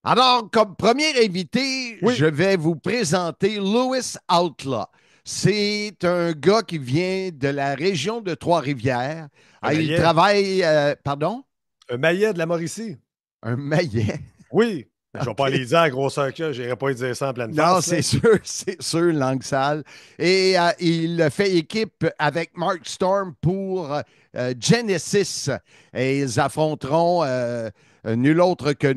Alors, comme premier invité, je vais vous présenter Louis Outlaw. C'est un gars qui vient de la région de Trois-Rivières. Un Il Maillet. travaille, pardon? Un maillet de la Mauricie. Un maillet. Oui. Je ne vais Ok. pas aller dire à grosseur que je n'irai pas dire ça en pleine Non, face. là. c'est sûr, langue sale. Et il fait équipe avec Mark Storm pour Genesis. Et ils affronteront nul autre que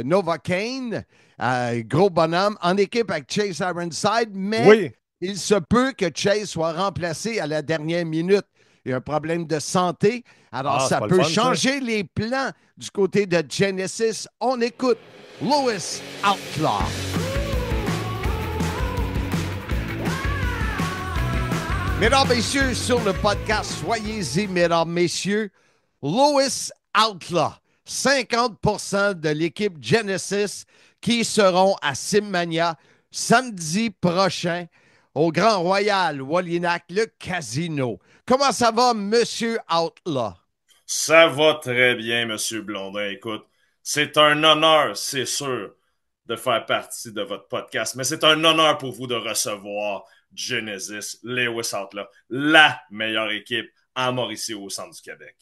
Novocaine, gros bonhomme, en équipe avec Chase Ironside, mais Oui. il se peut que Chase soit remplacé à la dernière minute. Il y a un problème de santé. Alors, Ah, ça c'est pas le peut fun, ça. changer les plans du côté de Genesis. On écoute Louis Outlaw. Mesdames, messieurs, sur le podcast, soyez-y, mesdames, messieurs, Louis Outlaw, 50% de l'équipe Genesis qui seront à Simmania samedi prochain au Grand Royal Wallinac, le casino. Comment ça va, Monsieur Outlaw? Ça va très bien, Monsieur Blondin. Écoute, c'est un honneur, c'est sûr, de faire partie de votre podcast, mais c'est un honneur pour vous de recevoir Genesis, Lewis Outlaw, la meilleure équipe en Mauricie au centre du Québec.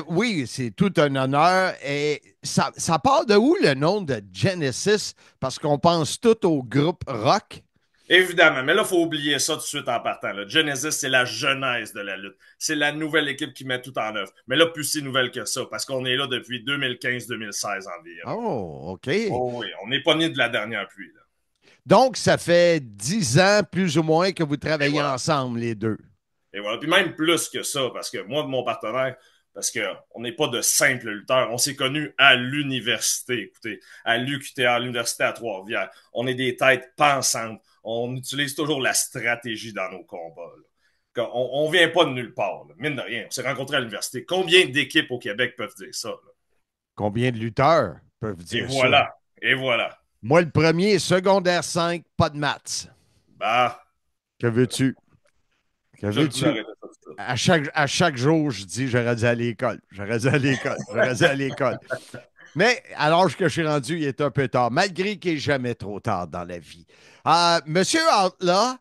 Oui, c'est tout un honneur. Et ça part de où le nom de Genesis? Parce qu'on pense tout au groupe rock. Évidemment, mais là, il faut oublier ça tout de suite en partant. Là. Genesis, c'est la genèse de la lutte. C'est la nouvelle équipe qui met tout en œuvre. Mais là, plus si nouvelle que ça, parce qu'on est là depuis 2015-2016 environ. Oh, OK. Oh oui, on n'est pas né de la dernière pluie. Là. Donc, ça fait 10 ans, plus ou moins, que vous travaillez voilà. ensemble, les deux. Et voilà. Puis même plus que ça, parce que moi, mon partenaire, parce qu'on n'est pas de simples lutteurs, on s'est connus à l'université, écoutez, à l'UQTR, l'université à Trois-Rivières. On est des têtes pensantes. On utilise toujours la stratégie dans nos combats. Là. On vient pas de nulle part, là. Mine de rien. On s'est rencontrés à l'université. Combien d'équipes au Québec peuvent dire ça? Là? Combien de lutteurs peuvent dire Et ça? voilà. Et voilà. Moi, le premier, secondaire 5, pas de maths. Bah. Que veux-tu? Que veux-tu? À chaque jour, je dis, j'aurais dû aller à l'école. J'aurais dû aller à l'école. Mais à l'âge que je suis rendu, il est un peu tard, malgré qu'il n'est jamais trop tard dans la vie. Monsieur Outlaw,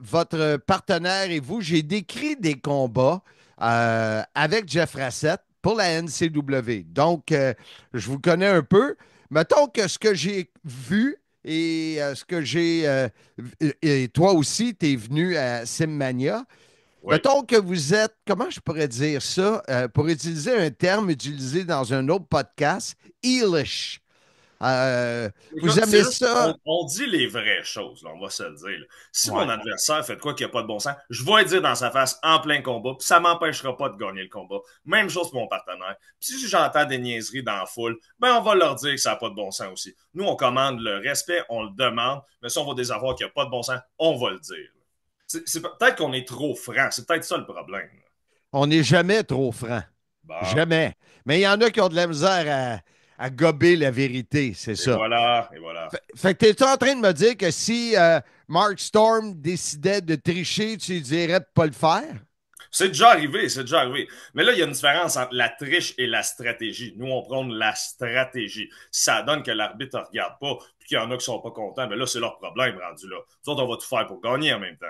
votre partenaire et vous, j'ai décrit des combats avec Jeff Rassett pour la NCW. Donc, je vous connais un peu. Mettons que ce que j'ai vu et ce que j'ai... et toi aussi, tu es venu à Simmania. Oui. Mettons que vous êtes, comment je pourrais dire ça, pour utiliser un terme utilisé dans un autre podcast, heelish. Vous aimez ça? On dit les vraies choses, là, on va se le dire. Là. Si mon adversaire fait de quoi qu'il n'y a pas de bon sens, je vais le dire dans sa face en plein combat, puis ça ne m'empêchera pas de gagner le combat. Même chose pour mon partenaire. Puis si j'entends des niaiseries dans la foule, ben on va leur dire que ça n'a pas de bon sens aussi. Nous, on commande le respect, on le demande, mais si on va désavoir qu'il n'y a pas de bon sens, on va le dire. C'est peut-être qu'on est trop franc, c'est peut-être ça le problème. Là. On n'est jamais trop franc. Bon. Jamais. Mais il y en a qui ont de la misère à gober la vérité, c'est ça. Voilà. Fait que t'es en train de me dire que si Mark Storm décidait de tricher, tu lui dirais de ne pas le faire? C'est déjà arrivé. Mais là, il y a une différence entre la triche et la stratégie. Nous, on prône la stratégie. Si ça donne que l'arbitre ne regarde pas, puis qu'il y en a qui ne sont pas contents, ben là, c'est leur problème rendu là. Nous autres, on va tout faire pour gagner en même temps.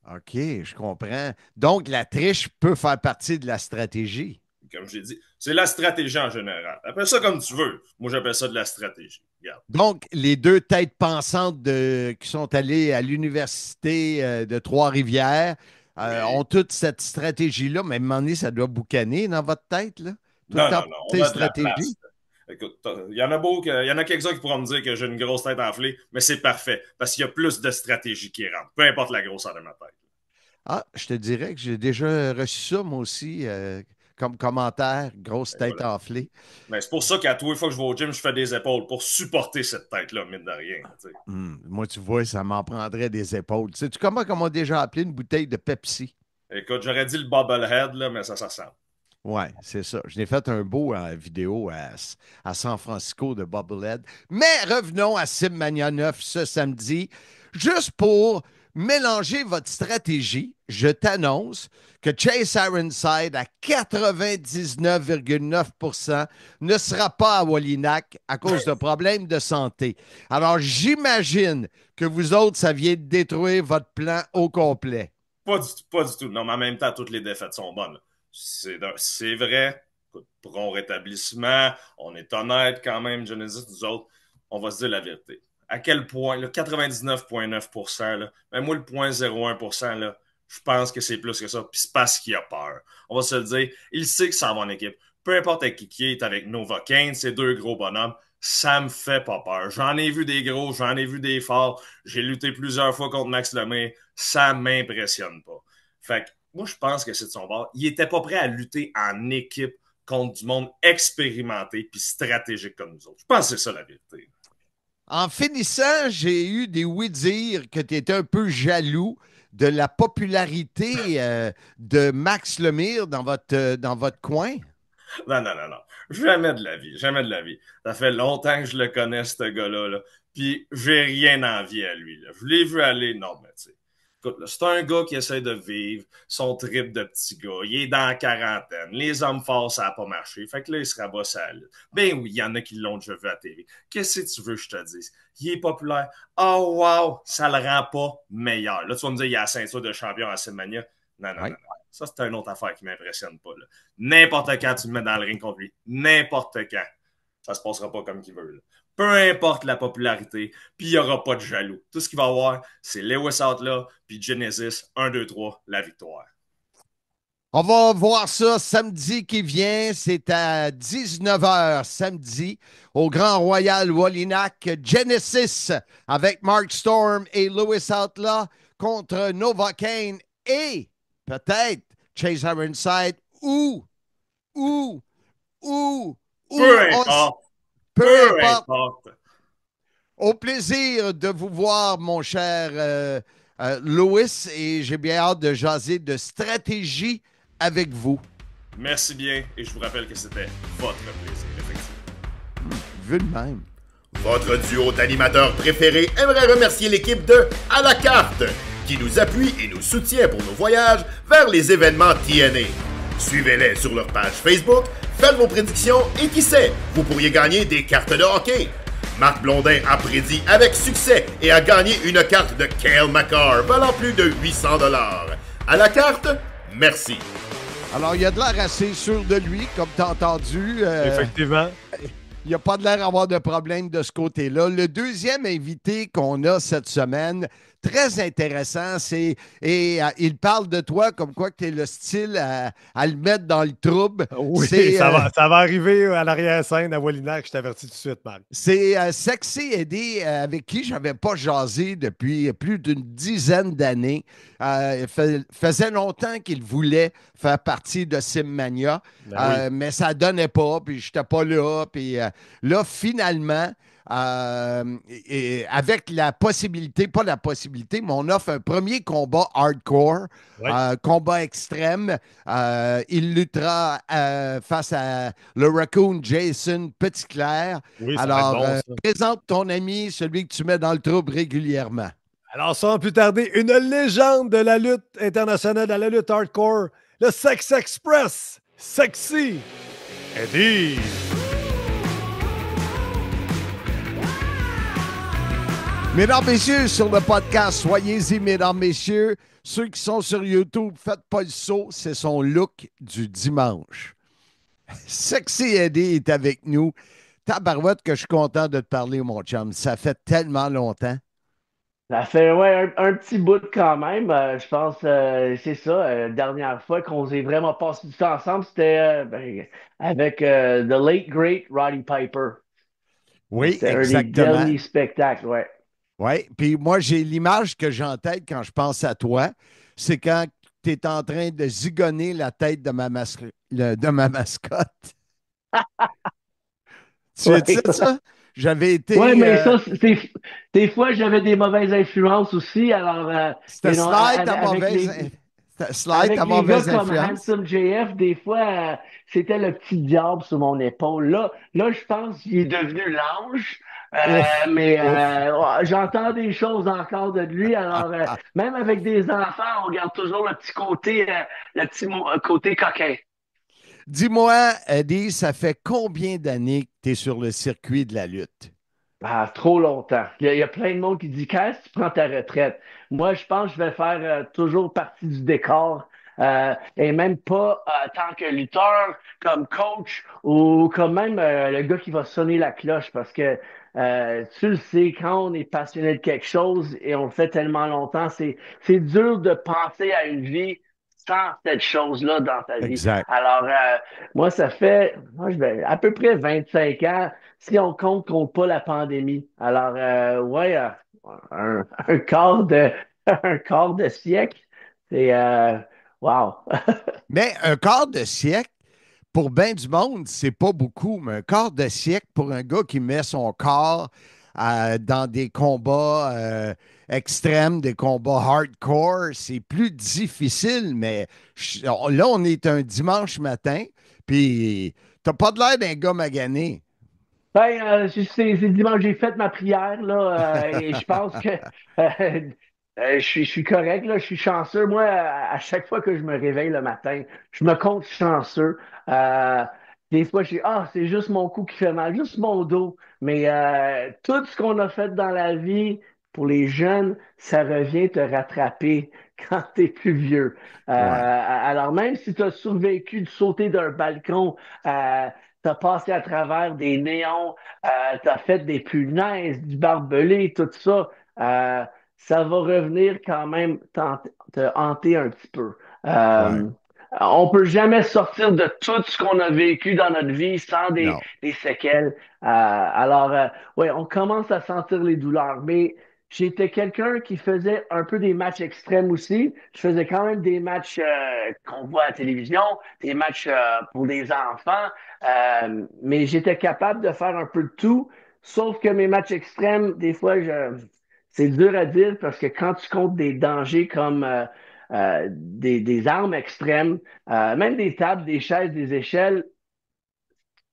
OK, je comprends. Donc, la triche peut faire partie de la stratégie. Comme je l'ai dit, c'est la stratégie en général. Appelle ça comme tu veux. Moi, j'appelle ça de la stratégie. Regarde. Donc, les deux têtes pensantes qui sont allées à l'université de Trois-Rivières ont toute cette stratégie-là, mais à un moment donné, ça doit boucaner dans votre tête, là? Tout Non, le temps, on a de la place. Écoute, il y en a quelques-uns qui pourront me dire que j'ai une grosse tête enflée, mais c'est parfait, parce qu'il y a plus de stratégie qui rentre, peu importe la grosseur de ma tête. Ah, je te dirais que j'ai déjà reçu ça, moi aussi, comme commentaire, grosse tête enflée. Mais c'est pour ça qu'à tous les fois que je vais au gym, je fais des épaules pour supporter cette tête-là, mine de rien. Moi, tu vois, ça m'en prendrait des épaules. Sais-tu comment on a déjà appelé une bouteille de Pepsi? Écoute, j'aurais dit le Bobblehead, là, mais ça ressemble. Ouais, c'est ça. Je l'ai fait un beau vidéo à San Francisco de Bobblehead. Mais revenons à Simmania 9 ce samedi, juste pour mélangez votre stratégie. Je t'annonce que Chase Ironside, à 99,9%, ne sera pas à Wallinac à cause de problèmes de santé. Alors, j'imagine que vous autres, ça vient de détruire votre plan au complet. Pas du tout, pas du tout. Non, mais en même temps, toutes les défaites sont bonnes. C'est vrai. Écoute, prompt rétablissement. On est honnête quand même, Genesis, nous autres. On va se dire la vérité. À quel point, le 99,9%, là, même moi, le 0,01%, là, je pense que c'est plus que ça. Puis c'est parce qu'il a peur. On va se le dire. Il sait que ça va en équipe. Peu importe avec qui est avec Novocaine, ces deux gros bonhommes, ça me fait pas peur. J'en ai vu des gros, j'en ai vu des forts. J'ai lutté plusieurs fois contre Max Lemay. Ça m'impressionne pas. Fait que moi, je pense que c'est de son bord. Il était pas prêt à lutter en équipe contre du monde expérimenté puis stratégique comme nous autres. Je pense que c'est ça la vérité. En finissant, j'ai eu des oui-dire que tu étais un peu jaloux de la popularité de Max Lemire dans votre coin. Non, non, non, non. Jamais de la vie. Jamais de la vie. Ça fait longtemps que je le connais, ce gars-là. Là. Puis j'ai rien envie à lui. Là. Je l'ai vu aller. Non, mais tu sais. Écoute, là, c'est un gars qui essaie de vivre son trip de petit gars. Il est dans la quarantaine. Les hommes forts, ça n'a pas marché. Fait que là, il se rabosse à la lutte. Ben oui, il y en a qui l'ont déjà vu à la télé. Qu'est-ce que tu veux que je te dise? Il est populaire. Oh, wow! Ça le rend pas meilleur. Là, tu vas me dire, il y a la ceinture de champion à Semania. Non, non, non, non. Ça, c'est une autre affaire qui m'impressionne pas. Là. N'importe quand tu me mets dans le ring contre lui. N'importe quand. Ça se passera pas comme qu'il veut. Là. Peu importe la popularité, puis il n'y aura pas de jaloux. Tout ce qu'il va y avoir, c'est Lewis Outlaw, puis Genesis, 1, 2, 3, la victoire. On va voir ça samedi qui vient. C'est à 19h samedi au Grand Royal Wallinac. Genesis avec Mark Storm et Lewis Outlaw contre Novocaine et peut-être Chase Ironside ou Peu importe. Peu importe. Au plaisir de vous voir, mon cher Louis, et j'ai bien hâte de jaser de stratégie avec vous. Merci bien, et je vous rappelle que c'était votre plaisir, effectivement. Vu de même. Votre duo d'animateurs préférés aimerait remercier l'équipe de À la carte, qui nous appuie et nous soutient pour nos voyages vers les événements TNA. Suivez-les sur leur page Facebook, faites vos prédictions et qui sait, vous pourriez gagner des cartes de hockey. Marc Blondin a prédit avec succès et a gagné une carte de Cale Makar valant plus de 800 $. À la carte, merci. Alors, il y a de l'air assez sûr de lui, comme tu as entendu. Effectivement. Il n'y a pas de l'air d'avoir de problème de ce côté-là. Le deuxième invité qu'on a cette semaine, très intéressant, il parle de toi comme quoi que tu es le style à le mettre dans le trouble. Oui, ça va arriver à l'arrière-scène à Wallinac, je t'avertis tout de suite, Marc. C'est Sexy Eddie avec qui je n'avais pas jasé depuis plus d'une dizaine d'années. Faisait longtemps qu'il voulait faire partie de Simmania, oui. Mais ça ne donnait pas, puis je n'étais pas là. Puis là, finalement, avec la possibilité, pas la possibilité, mais on offre un premier combat hardcore, oui. Combat extrême. Il luttera face à le Raccoon Jason Petitclerc. Oui, alors, présente ton ami, celui que tu mets dans le trouble régulièrement. Alors, sans plus tarder, une légende de la lutte internationale, de la lutte hardcore, le Sex Express, Sexy Eddie. Mesdames, messieurs, sur le podcast, soyez-y, mesdames, messieurs. Ceux qui sont sur YouTube, faites pas le saut, c'est son look du dimanche. Sexy Eddie est avec nous. Tabarouette que je suis content de te parler, mon chum. Ça fait tellement longtemps. Ça fait un petit bout quand même. Je pense c'est ça. Dernière fois qu'on s'est vraiment passé du temps ensemble, c'était avec The Late Great Roddy Piper. Oui, c'était exactement. C'était un des derniers spectacles, ouais. Oui, puis moi, j'ai l'image que j'ai en tête quand je pense à toi. C'est quand tu es en train de zigonner la tête de ma mascotte. Tu as dit ça? J'avais été... Oui, mais ça, des fois, j'avais des mauvaises influences aussi. Alors, c'était slide à mauvaise influence. Comme Handsome JF, des fois, c'était le petit diable sur mon épaule. Là, je pense qu'il est devenu l'ange. Ouf, Mais ouf. ouais, j'entends des choses encore de lui. Alors, même avec des enfants, on garde toujours le petit côté coquin. Dis-moi, Eddie, ça fait combien d'années que tu es sur le circuit de la lutte? Ah, trop longtemps. Il y a plein de monde qui dit quand est-ce que tu prends ta retraite? Moi, je pense que je vais faire toujours partie du décor. Et même pas tant que lutteur, comme coach ou comme même le gars qui va sonner la cloche parce que tu le sais, quand on est passionné de quelque chose et on le fait tellement longtemps, c'est dur de penser à une vie sans cette chose-là dans ta vie. Exact. Alors, moi, moi, je vais à peu près 25 ans si on compte pas la pandémie. Alors, ouais, un quart de, un quart de siècle, c'est, wow. Mais un quart de siècle, pour bien du monde, c'est pas beaucoup, mais un quart de siècle pour un gars qui met son corps dans des combats extrêmes, des combats hardcore, c'est plus difficile, mais là, on est un dimanche matin, puis t'as pas de l'air d'un gars magané. Ben, c'est dimanche, j'ai fait ma prière, là, et je pense que je suis correct, là, je suis chanceux. Moi, à chaque fois que je me réveille le matin, je me compte chanceux. Euh, des fois, c'est juste mon cou qui fait mal, juste mon dos. Mais tout ce qu'on a fait dans la vie, pour les jeunes, ça revient te rattraper quand t'es plus vieux. Ouais, Alors, même si tu as survécu de sauter d'un balcon, t'as passé à travers des néons, t'as fait des punaises, du barbelé, tout ça. Euh, Ça va revenir quand même te hanter un petit peu. ouais, On peut jamais sortir de tout ce qu'on a vécu dans notre vie sans non. des séquelles. Alors, ouais, on commence à sentir les douleurs, mais j'étais quelqu'un qui faisait un peu des matchs extrêmes aussi. Je faisais quand même des matchs qu'on voit à la télévision, des matchs pour des enfants. Mais j'étais capable de faire un peu de tout, sauf que mes matchs extrêmes, des fois, c'est dur à dire parce que quand tu comptes des dangers comme des armes extrêmes, même des tables, des chaises, des échelles,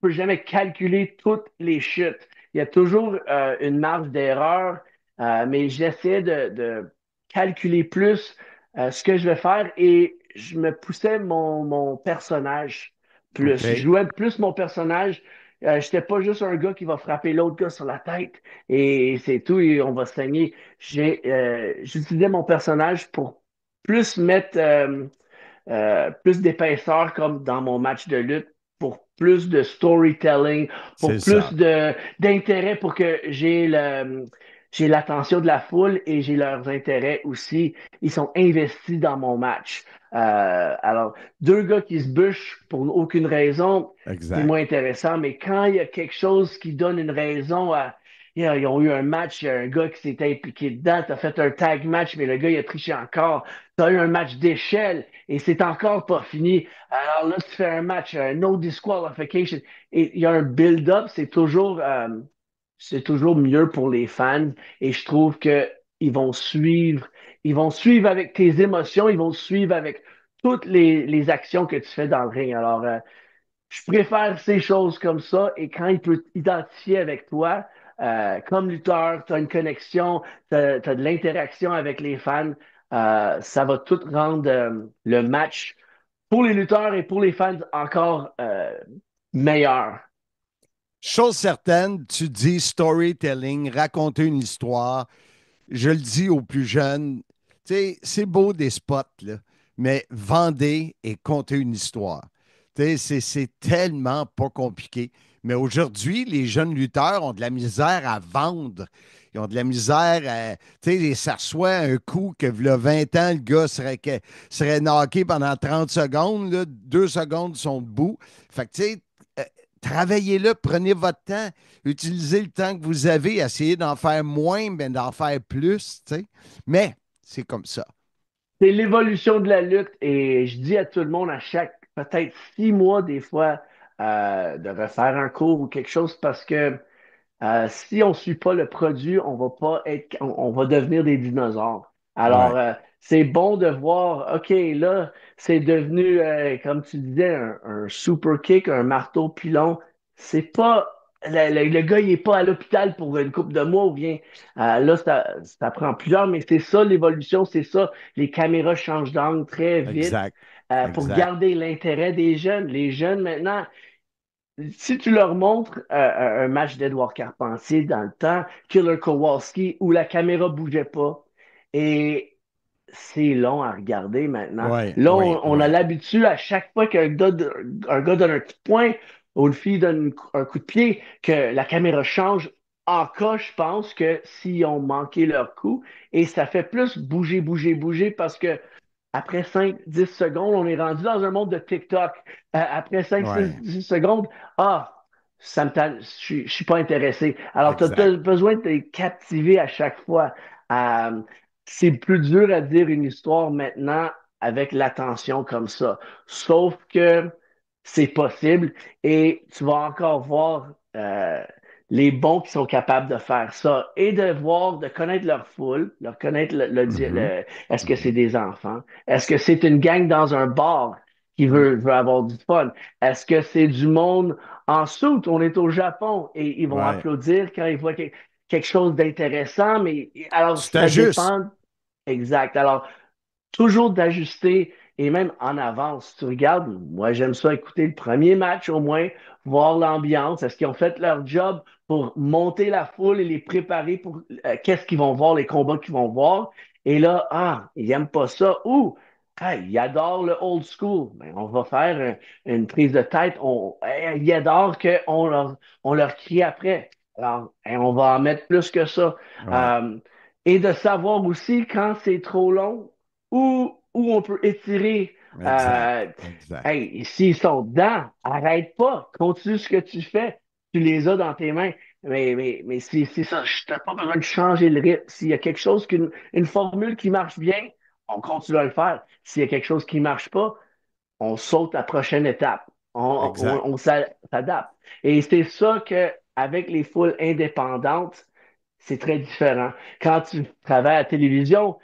peux jamais calculer toutes les chutes. Il y a toujours une marge d'erreur, mais j'essaie de calculer plus ce que je vais faire et je me poussais mon personnage plus. Je OK. jouais plus mon personnage. Je n'étais pas juste un gars qui va frapper l'autre gars sur la tête et c'est tout et on va saigner. J'utilisais mon personnage pour plus mettre plus d'épaisseur comme dans mon match de lutte, pour plus de storytelling, C'est pour plus ça. d'intérêt, pour que j'ai l'attention de la foule et j'ai leurs intérêts aussi. Ils sont investis dans mon match. Alors, deux gars qui se bûchent pour aucune raison, c'est Exact. moins intéressant, mais quand il y a quelque chose qui donne une raison à ils ont eu un match, il y a un gars qui s'est impliqué dedans, tu as fait un tag match, mais le gars, il a triché encore. Tu as eu un match d'échelle et c'est encore pas fini. Alors là, tu fais un match, un no disqualification et il y a un build-up, c'est toujours mieux pour les fans et je trouve que ils vont suivre avec tes émotions, ils vont suivre avec toutes les actions que tu fais dans le ring. Alors, je préfère ces choses comme ça et quand il peut identifier avec toi, comme lutteur, tu as une connexion, tu as de l'interaction avec les fans, ça va tout rendre le match pour les lutteurs et pour les fans encore meilleur. Chose certaine, tu dis storytelling, raconter une histoire. Je le dis aux plus jeunes, tu sais, c'est beau des spots, là, mais vendez et contez une histoire. Tu sais, c'est tellement pas compliqué. Mais aujourd'hui, les jeunes lutteurs ont de la misère à vendre. Ils ont de la misère à. Tu sais, ça reçoit un coup que, le 20 ans, le gars serait knocké pendant 30 secondes. Là, 2 secondes, ils sont debout. Fait que, tu sais, euh, travaillez-le, prenez votre temps, utilisez le temps que vous avez, essayez d'en faire moins, mais d'en faire plus, tu sais. Mais c'est comme ça. C'est l'évolution de la lutte et je dis à tout le monde à chaque peut-être 6 mois des fois de refaire un cours ou quelque chose parce que si on ne suit pas le produit, on va pas être, on va devenir des dinosaures. Ouais, Alors, c'est bon de voir, OK, là, c'est devenu, comme tu disais, un super kick, un marteau pilon. C'est pas le gars, il n'est pas à l'hôpital pour une couple de mois ou bien là, ça prend plusieurs, mais c'est ça l'évolution, c'est ça. Les caméras changent d'angle très vite Exact. pour Exact. garder l'intérêt des jeunes. Les jeunes, maintenant, si tu leur montres un match d'Edouard Carpentier dans le temps, Killer Kowalski, où la caméra bougeait pas, et c'est long à regarder maintenant. Ouais, Là, ouais, on a ouais. l'habitude à chaque fois un gars donne un coup de poing ou une fille donne un coup de pied, que la caméra change en cas, je pense, que s'ils ont manqué leur coup. Et ça fait plus bouger, bouger, bouger parce que après 5, 10 secondes, on est rendu dans un monde de TikTok. Après 5, 6, Ouais. 10 secondes, ah, je suis pas intéressé. Alors, tu Exact. as besoin de te captiver à chaque fois. Euh, c'est plus dur à dire une histoire maintenant avec l'attention comme ça. Sauf que c'est possible et tu vas encore voir les bons qui sont capables de faire ça et de voir, de connaître leur foule, de connaître Mhm. est-ce que c'est Mhm. des enfants? Est-ce que c'est une gang dans un bar qui veut avoir du fun? Est-ce que c'est du monde en soute? On est au Japon et ils vont Ouais. applaudir quand ils voient quelque chose d'intéressant, mais alors Tu ça t'ajustes. dépend. Exact. Alors, toujours d'ajuster et même en avance. Tu regardes, moi j'aime ça écouter le premier match au moins, voir l'ambiance. Est-ce qu'ils ont fait leur job pour monter la foule et les préparer pour qu'est-ce qu'ils vont voir, les combats qu'ils vont voir. Et là, ils n'aiment pas ça. Ou, ils adorent le old school. Ben, on va faire une prise de tête. Ils adorent on leur crie après. Alors, on va en mettre plus que ça. Ouais. Euh, et de savoir aussi quand c'est trop long où on peut étirer. Exact. Euh, Exact. hey, s'ils sont dedans, arrête pas, continue ce que tu fais, tu les as dans tes mains. Mais c'est ça, je n'ai pas besoin de changer le rythme. S'il y a quelque chose, une formule qui marche bien, on continue à le faire. S'il y a quelque chose qui ne marche pas, on saute à la prochaine étape. Exact. On s'adapte. Et c'est ça que avec les foules indépendantes, c'est très différent. Quand tu travailles à la télévision,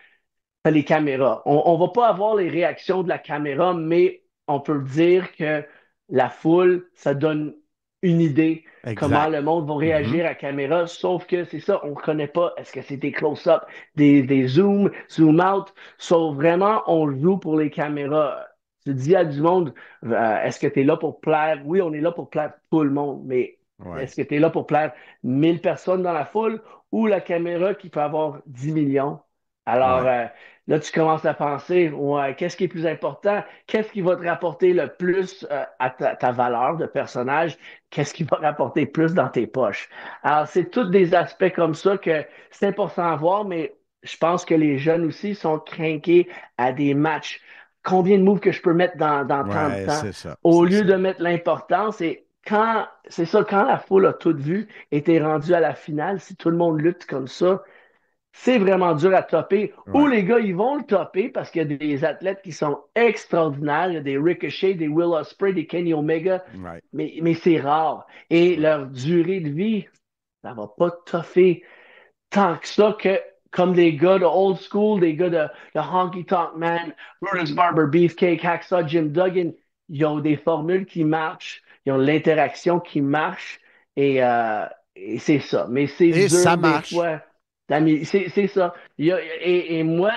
t'as les caméras. On va pas avoir les réactions de la caméra, mais on peut dire que la foule, ça donne une idée comment Exact. le monde va Mhm. réagir à la caméra, sauf que c'est ça, on ne connaît pas. Est-ce que c'est des close-up, des zooms, zoom out? Sauf vraiment, on joue pour les caméras. Tu dis à du monde, est-ce que tu es là pour plaire? Oui, on est là pour plaire tout le monde, mais Ouais. est-ce que tu es là pour plaire 1000 personnes dans la foule ou la caméra qui peut avoir 10 millions? Alors, Ouais. là, tu commences à penser, ouais, qu'est-ce qui est plus important? Qu'est-ce qui va te rapporter le plus à ta valeur de personnage? Qu'est-ce qui va rapporter plus dans tes poches? Alors, c'est tous des aspects comme ça que c'est important à voir, mais je pense que les jeunes aussi sont craqués à des matchs. Combien de moves que je peux mettre dans tant de Ouais, temps? c'est ça. Au C'est lieu ça. de mettre l'importance, et c'est ça, quand la foule a tout vu et t'es rendu à la finale, si tout le monde lutte comme ça, c'est vraiment dur à topper. Ou Ouais. les gars, ils vont le topper parce qu'il y a des athlètes qui sont extraordinaires. Il y a des Ricochet, des Will Ospreay, des Kenny Omega, Ouais. mais c'est rare. Et Ouais. leur durée de vie, ça va pas toffer tant que ça que comme des gars de old school, des gars de Honky Tonk Man, Brutus Barber, Beefcake, Hacksaw, Jim Duggan. Ils ont des formules qui marchent, ils ont l'interaction qui marche et c'est ça. Mais c'est Et ça dur des marche. fois. C'est ça. Et moi,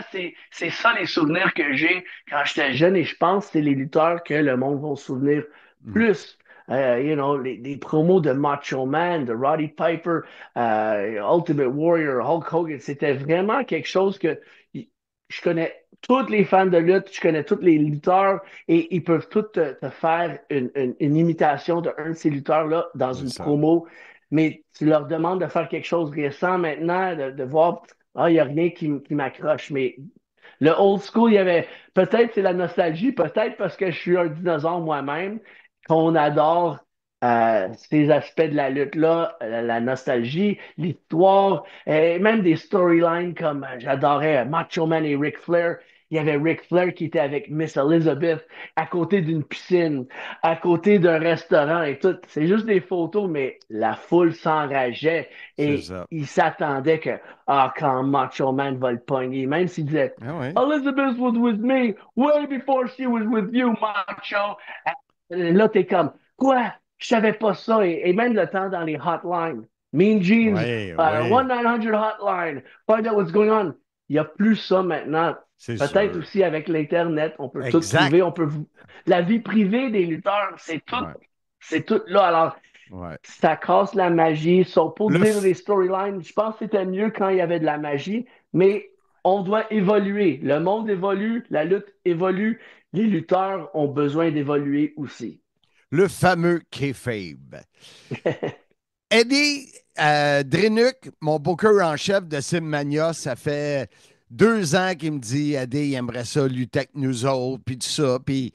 c'est ça les souvenirs que j'ai quand j'étais jeune et je pense que c'est les lutteurs que le monde va se souvenir Mhm. plus. Les promos de Macho Man, de Roddy Piper, Ultimate Warrior, Hulk Hogan, c'était vraiment quelque chose que je connais tous les fans de lutte, je connais tous les lutteurs et ils peuvent tous te faire une imitation d'un de ces lutteurs-là dans C'est une ça. promo, mais tu leur demandes de faire quelque chose récent maintenant, de voir, il n'y a rien qui m'accroche, mais le old school, il y avait, peut-être c'est la nostalgie, peut-être parce que je suis un dinosaure moi-même, qu'on adore ces aspects de la lutte-là, la nostalgie, l'histoire, et même des storylines comme j'adorais Macho Man et Ric Flair. Il y avait Ric Flair qui était avec Miss Elizabeth à côté d'une piscine, à côté d'un restaurant et tout. C'est juste des photos, mais la foule s'enrageait C'est et ça. il s'attendait que quand Macho Man va le pogner, même s'il disait Ah ouais. Elizabeth was with me way before she was with you, Macho. Là, t'es comme, quoi? Je savais pas ça. Et même le temps dans les hotlines. Mean Jeans, Ouais, ouais. 1-900 hotline, find out what's going on. Il n'y a plus ça maintenant. C'est Peut-être sûr. aussi avec l'Internet, on peut tout Exact. trouver. La vie privée des lutteurs, c'est tout là. Alors, Ouais. ça casse la magie. Pour Le dire f- les storylines, je pense que c'était mieux quand il y avait de la magie, mais on doit évoluer. Le monde évolue, la lutte évolue, les lutteurs ont besoin d'évoluer aussi. Le fameux kayfabe. Eddie Drenuk, mon booker en chef de Simmania, ça fait 2 ans qu'il me dit, Eddie, il aimerait ça lutter avec nous autres, puis tout ça. Puis,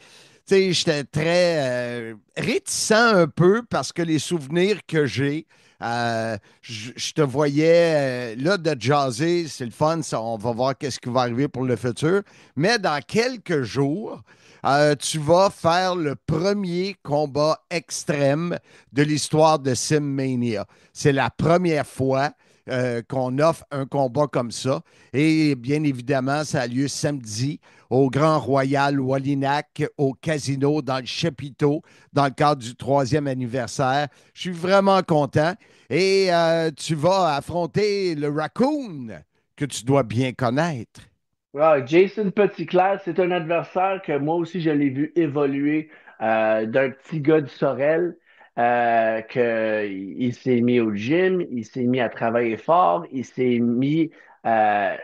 tu sais, j'étais très réticent un peu parce que les souvenirs que j'ai, je te voyais là de jaser, c'est le fun, ça, on va voir qu'est-ce qui va arriver pour le futur. Mais dans quelques jours, tu vas faire le premier combat extrême de l'histoire de Simmania. C'est la première fois qu'on offre un combat comme ça. Et bien évidemment, ça a lieu samedi au Grand Royal Wallinac, au casino, dans le chapiteau, dans le cadre du 3e anniversaire. Je suis vraiment content. Et tu vas affronter le Raccoon, que tu dois bien connaître. Jason Petitclerc, c'est un adversaire que moi aussi je l'ai vu évoluer d'un petit gars du Sorel il s'est mis au gym, il s'est mis à travailler fort, il s'est mis à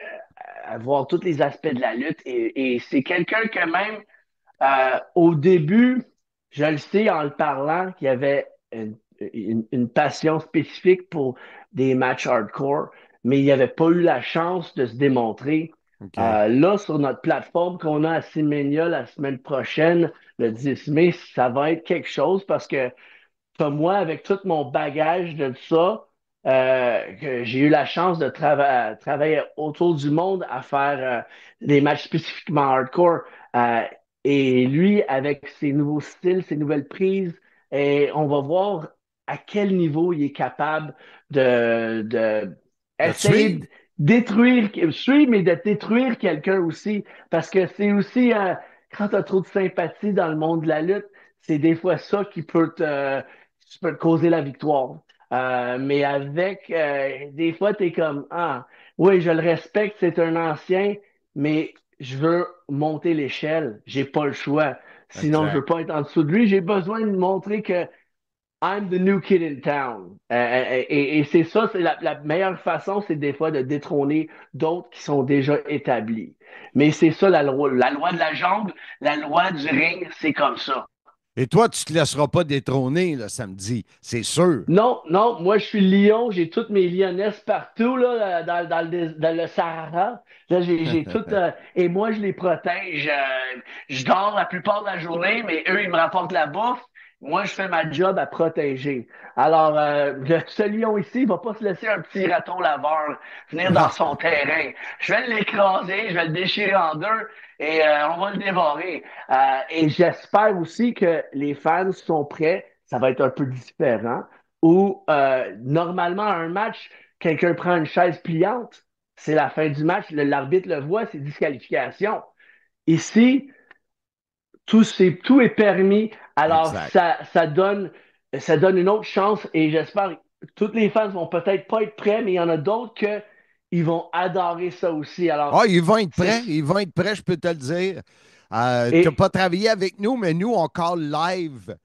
voir tous les aspects de la lutte et c'est quelqu'un que même au début, je le sais en le parlant, qu'il avait une passion spécifique pour des matchs hardcore, mais il n'avait pas eu la chance de se démontrer. OK. Là, sur notre plateforme qu'on a à Simmania la semaine prochaine, le 10 mai, ça va être quelque chose parce que comme moi, avec tout mon bagage de ça, que j'ai eu la chance de travailler autour du monde à faire des matchs spécifiquement hardcore. Et lui, avec ses nouveaux styles, ses nouvelles prises, et on va voir à quel niveau il est capable de essayer tuer? de détruire, suivre, mais de détruire quelqu'un aussi. Parce que c'est aussi, quand tu as trop de sympathie dans le monde de la lutte, c'est des fois ça qui peut te causer la victoire. Mais avec, des fois, tu es comme, ah, oui, je le respecte, c'est un ancien, mais je veux monter l'échelle. J'ai pas le choix. Sinon, je veux pas être en dessous de lui. J'ai besoin de montrer que I'm the new kid in town. Et c'est ça, c'est la meilleure façon, c'est des fois de détrôner d'autres qui sont déjà établis. Mais c'est ça la loi de la jungle, la loi du ring, c'est comme ça. Et toi, tu ne te laisseras pas détrôner le samedi, c'est sûr. Non, non, moi je suis lion, j'ai toutes mes lionesses partout là, dans le Sahara. Là, j'ai toutes et moi je les protège. Je dors la plupart de la journée, mais eux ils me rapportent la bouffe. Moi je fais ma job à protéger. Alors ce lion ici, il va pas se laisser un petit raton laveur venir dans son terrain. Je vais l'écraser, je vais le déchirer en deux et on va le dévorer. Et j'espère aussi que les fans sont prêts. Ça va être un peu différent. Où normalement, un match, quelqu'un prend une chaise pliante, c'est la fin du match, l'arbitre le voit, c'est disqualification. Ici, tout est permis. Alors, ça donne une autre chance et j'espère que toutes les fans vont peut-être pas être prêts, mais il y en a d'autres qui vont adorer ça aussi. Alors, ils vont être prêts, je peux te le dire. Tu n'as pas travaillé avec nous, mais nous, on call live,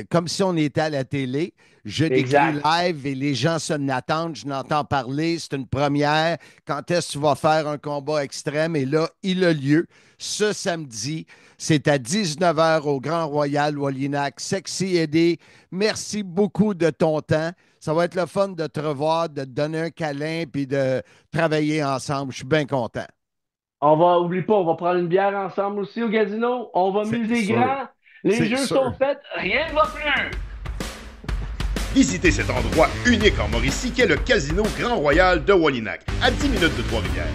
comme si on était à la télé. Je décris live et les gens se n'attendent. Je n'entends parler. C'est une première. Quand est-ce que tu vas faire un combat extrême? Et là, il a lieu ce samedi. C'est à 19h au Grand Royal Wallinac. Sexy Eddie, merci beaucoup de ton temps. Ça va être le fun de te revoir, de te donner un câlin puis de travailler ensemble. Je suis bien content. Oublie pas, on va prendre une bière ensemble aussi au casino. On va miser grand. Les jeux sont faits, rien ne va plus. Visitez cet endroit unique en Mauricie qu'est le Casino Grand Royal de Wallinac, à 10 minutes de Trois-Rivières.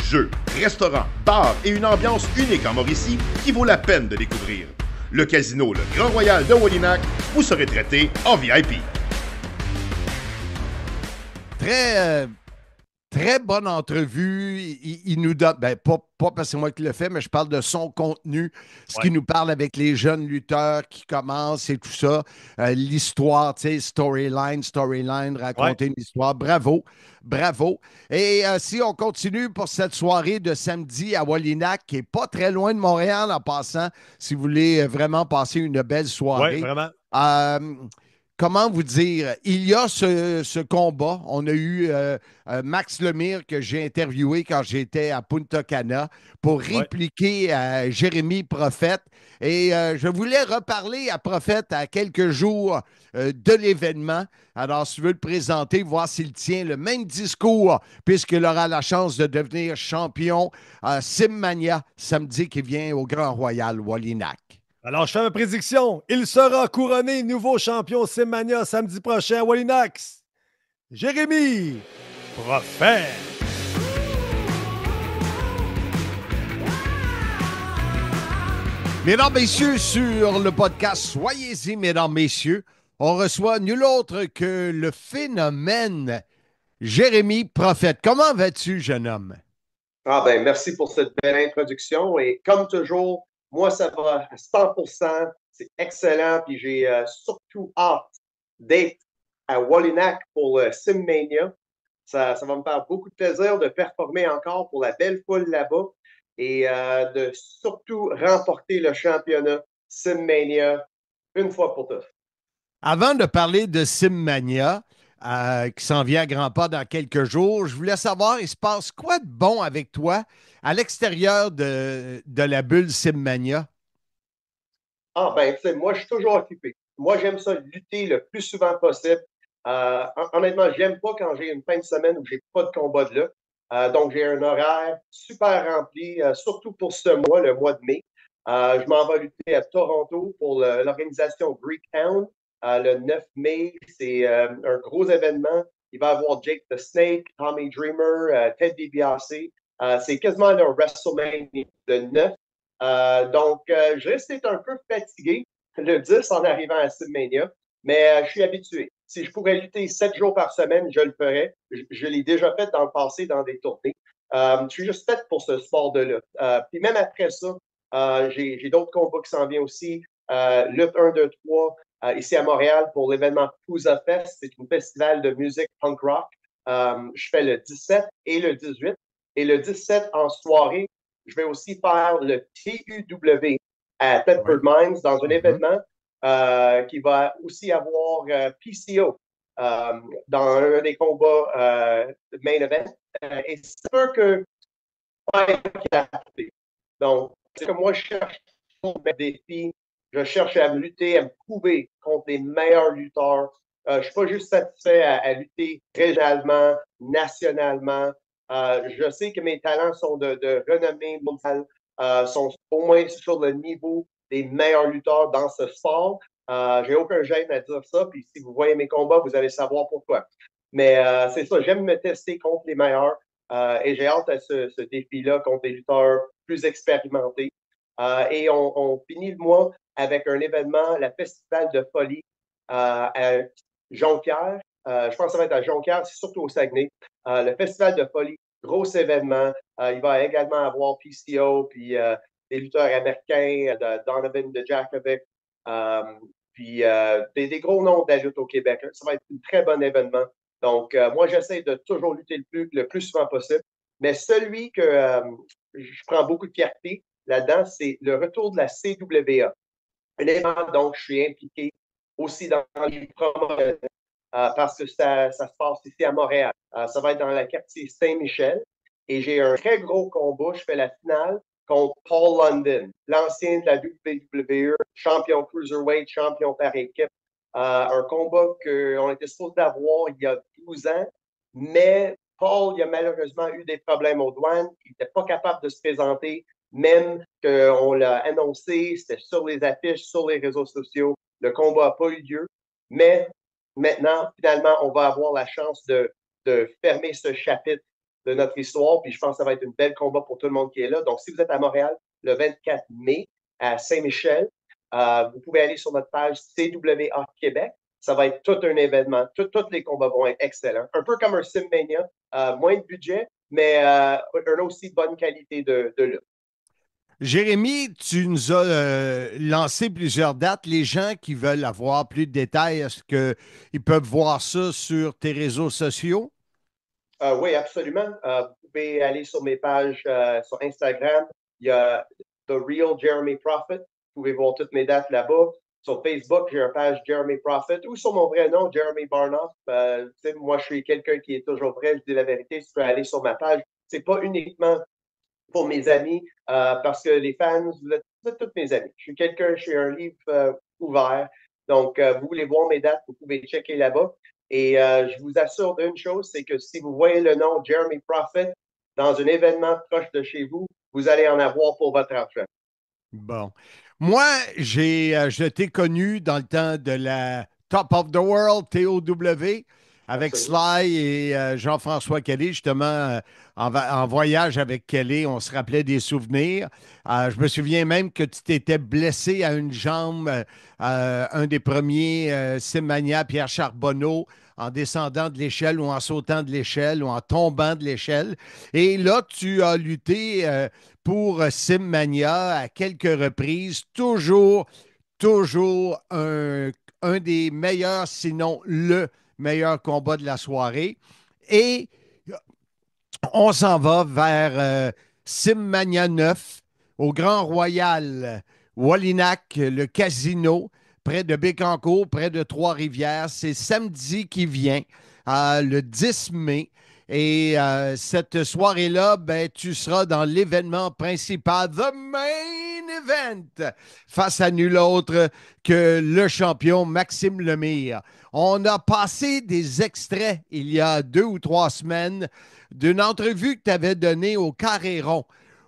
Jeux, restaurants, bars et une ambiance unique en Mauricie qui vaut la peine de découvrir. Le Casino Le Grand Royal de Wallinac, vous serez traité en VIP. très bonne entrevue. Il nous donne, ben, pas parce que c'est moi qui le fais, mais je parle de son contenu, ce Ouais. qui nous parle avec les jeunes lutteurs qui commencent et tout ça. L'histoire, tu sais, storyline, Ouais. raconter une histoire. Bravo, bravo. Et si on continue pour cette soirée de samedi à Wallinac, qui n'est pas très loin de Montréal en passant, si vous voulez vraiment passer une belle Ouais, soirée. vraiment. Comment vous dire, il y a ce combat. On a eu Max Lemire que j'ai interviewé quand j'étais à Punta Cana pour Ouais. répliquer à Jérémy Prophète. Et je voulais reparler à Prophète à quelques jours de l'événement. Alors, si tu veux le présenter, voir s'il tient le même discours, puisqu'il aura la chance de devenir champion à Simmania samedi qui vient au Grand Royal Wallinac. Alors, je fais ma prédiction. Il sera couronné nouveau champion Simmania samedi prochain à Wallinax. Jérémy Prophète. Mesdames, messieurs, sur le podcast Soyez-y, mesdames, messieurs, on reçoit nul autre que le phénomène Jérémy Prophète. Comment vas-tu, jeune homme? Ah ben, merci pour cette belle introduction. Et comme toujours, moi, ça va à 100%. C'est excellent. Puis j'ai surtout hâte d'être à Wallinac pour le Simmania. Ça va me faire beaucoup de plaisir de performer encore pour la belle foule là-bas et de surtout remporter le championnat Simmania une fois pour toutes. Avant de parler de Simmania, qui s'en vient à grands pas dans quelques jours, je voulais savoir, il se passe quoi de bon avec toi à l'extérieur de la bulle Simmania? Ah, ben, tu sais, moi, je suis toujours occupé. Moi, j'aime ça lutter le plus souvent possible. Honnêtement, j'aime pas quand j'ai une fin de semaine où j'ai pas de combat de là. Donc, j'ai un horaire super rempli, surtout pour ce mois, le mois de mai. Je m'en vais lutter à Toronto pour l'organisation Greektown le 9 mai. C'est un gros événement. Il va y avoir Jake the Snake, Tommy Dreamer, Ted DiBiase. C'est quasiment le WrestleMania de 9. Donc, je risque d'être un peu fatigué le 10 en arrivant à Simmania, mais je suis habitué. Si je pouvais lutter 7 jours par semaine, je le ferais. Je l'ai déjà fait dans le passé dans des tournées. Je suis juste fait pour ce sport de lutte. Puis même après ça, j'ai d'autres combats qui s'en viennent aussi. Lutte 1, 2, 3, ici à Montréal pour l'événement Pouza Fest. C'est un festival de musique punk rock. Je fais le 17 et le 18. Et le 17 en soirée, je vais aussi faire le TUW à Thetford Mines dans un événement qui va aussi avoir PCO dans un des combats main event. Et c'est sûr que donc, c'est que moi, je cherche mes défis. Je cherche à me lutter, à me prouver contre les meilleurs lutteurs. Je ne suis pas juste satisfait à lutter régionalement, nationalement. Je sais que mes talents sont de renommée mondiale, sont au moins sur le niveau des meilleurs lutteurs dans ce sport. J'ai aucun gêne à dire ça, puis si vous voyez mes combats, vous allez savoir pourquoi. Mais c'est ça, j'aime me tester contre les meilleurs et j'ai hâte à ce défi-là contre des lutteurs plus expérimentés. Et on finit le mois avec un événement, le Festival de folie à Jonquière. Je pense que ça va être à Jonquière, c'est surtout au Saguenay. Le Festival de folie, gros événement. Il va également avoir PCO, puis des lutteurs américains, Donovan Dijakovic, puis des gros noms de la lutte au Québec. Ça va être un très bon événement. Donc, moi, j'essaie de toujours lutter le plus souvent possible. Mais celui que je prends beaucoup de fierté là-dedans, c'est le retour de la CWA. Un événement, donc, je suis impliqué aussi dans les promotions parce que ça se passe ici à Montréal. Ça va être dans le quartier Saint-Michel. Et j'ai un très gros combat. Je fais la finale contre Paul London, l'ancien de la WWE, champion cruiserweight, champion par équipe. Un combat qu'on était supposé avoir il y a 12 ans, mais Paul, il a malheureusement eu des problèmes aux douanes. Il n'était pas capable de se présenter, même qu'on l'a annoncé, c'était sur les affiches, sur les réseaux sociaux. Le combat n'a pas eu lieu, mais maintenant, finalement, on va avoir la chance de fermer ce chapitre de notre histoire, puis je pense que ça va être une belle combat pour tout le monde qui est là. Donc, si vous êtes à Montréal, le 24 mai, à Saint-Michel, vous pouvez aller sur notre page CWA Québec ça va être tout un événement. Tous les combats vont être excellents. Un peu comme un Simmania, moins de budget, mais une aussi bonne qualité de lutte. Jérémy, tu nous as lancé plusieurs dates. Les gens qui veulent avoir plus de détails, est-ce qu'ils peuvent voir ça sur tes réseaux sociaux? Oui, absolument. Vous pouvez aller sur mes pages sur Instagram. Il y a The Real Jeremy Prophet. Vous pouvez voir toutes mes dates là-bas. Sur Facebook, j'ai une page Jeremy Prophet ou sur mon vrai nom, Jeremy Barnoff. Moi, je suis quelqu'un qui est toujours vrai. Je dis la vérité. Tu peux aller sur ma page. C'est pas uniquement pour mes amis, parce que les fans, vous êtes tous mes amis. Je suis un livre ouvert. Donc, vous voulez voir mes dates, vous pouvez checker là-bas. Et je vous assure d'une chose, c'est que si vous voyez le nom Jeremy Prophet dans un événement proche de chez vous, vous allez en avoir pour votre argent. Bon. Moi, je t'ai connu dans le temps de la Top of the World, TOW, avec Absolument. Sly et Jean-François Kelly, justement, en voyage avec Kelly. On se rappelait des souvenirs. Je me souviens même que tu t'étais blessé à une jambe, un des premiers Simmania, Pierre Charbonneau, en descendant de l'échelle ou en sautant de l'échelle ou en tombant de l'échelle. Et là, tu as lutté pour Simmania à quelques reprises, toujours un des meilleurs, sinon le meilleur combat de la soirée. Et on s'en va vers Simmania 9 au Grand Royal Wallinac, le casino, près de Bécancour, près de Trois-Rivières. C'est samedi qui vient, le 10 mai. Et cette soirée-là, ben, tu seras dans l'événement principal, The Main Event, face à nul autre que le champion Maxime Lemire. On a passé des extraits il y a 2 ou 3 semaines d'une entrevue que tu avais donnée au Carré Rond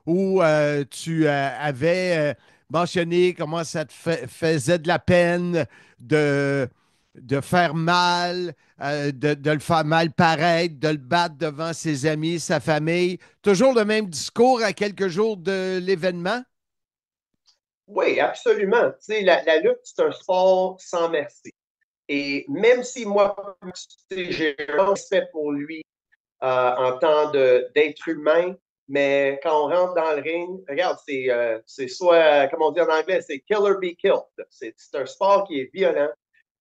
où tu avais mentionné comment ça te faisait de la peine de faire mal, de le faire mal paraître, de le battre devant ses amis, sa famille. Toujours le même discours à quelques jours de l'événement? Oui, absolument. Tu sais, la lutte, c'est un sport sans merci. Et même si moi, j'ai un respect pour lui en tant d'être humain, mais quand on rentre dans le ring, regarde, c'est soit, comme on dit en anglais, c'est kill or be killed. C'est un sport qui est violent,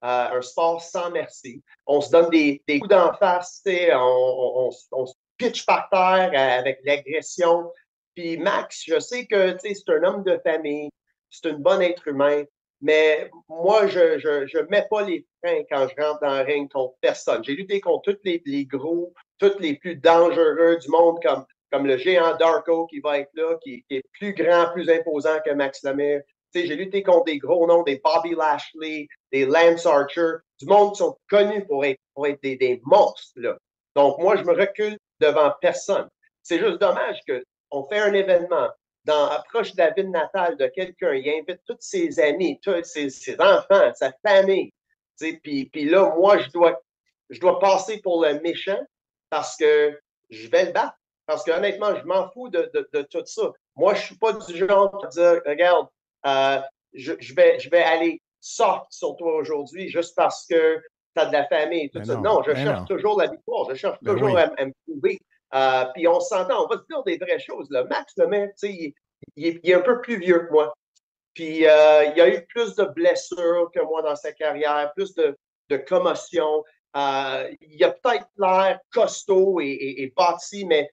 un sport sans merci. On se donne des coups d'en face, on se pitch par terre avec l'agression. Puis Max, je sais que c'est un homme de famille, c'est un bon être humain, mais moi, je mets pas les freins quand je rentre dans le ring contre personne. J'ai lutté contre tous les gros, tous les plus dangereux du monde, comme le géant Darko qui va être là, qui est plus grand, plus imposant que Max Lemire. J'ai lutté contre des gros noms, des Bobby Lashley, des Lance Archer, du monde qui sont connus pour être des monstres. Là. Donc, moi, je me recule devant personne. C'est juste dommage qu'on fait un événement approche de la ville natale de quelqu'un, il invite tous ses amis, tous ses enfants, sa famille. Puis là, moi, je dois passer pour le méchant parce que je vais le battre. Parce que honnêtement, je m'en fous de tout ça. Moi, je ne suis pas du genre à dire, regarde, je vais aller soft sur toi aujourd'hui juste parce que tu as de la famille et tout ça. Non, je cherche toujours la victoire. Je cherche toujours à me prouver. Puis on s'entend, on va se dire des vraies choses. Là. Max Lemire, il est un peu plus vieux que moi. Puis il a eu plus de blessures que moi dans sa carrière, plus de commotions. Il a peut-être l'air costaud et bâti, mais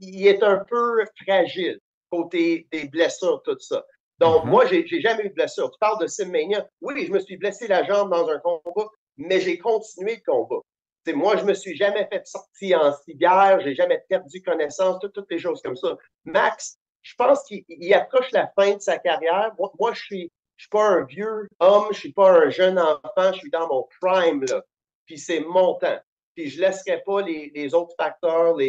il est un peu fragile côté des blessures, tout ça. Donc, moi, j'ai jamais eu de blessure. Tu parles de Simmania. Oui, je me suis blessé la jambe dans un combat, mais j'ai continué le combat. T'sais, moi, je me suis jamais fait sortir en civière, j'ai jamais perdu connaissance, toutes les choses comme ça. Max, je pense qu'il approche la fin de sa carrière. Moi je suis pas un vieux homme, je suis pas un jeune enfant, je suis dans mon prime, là. Puis c'est mon temps. Puis je laisserai pas les autres facteurs, tout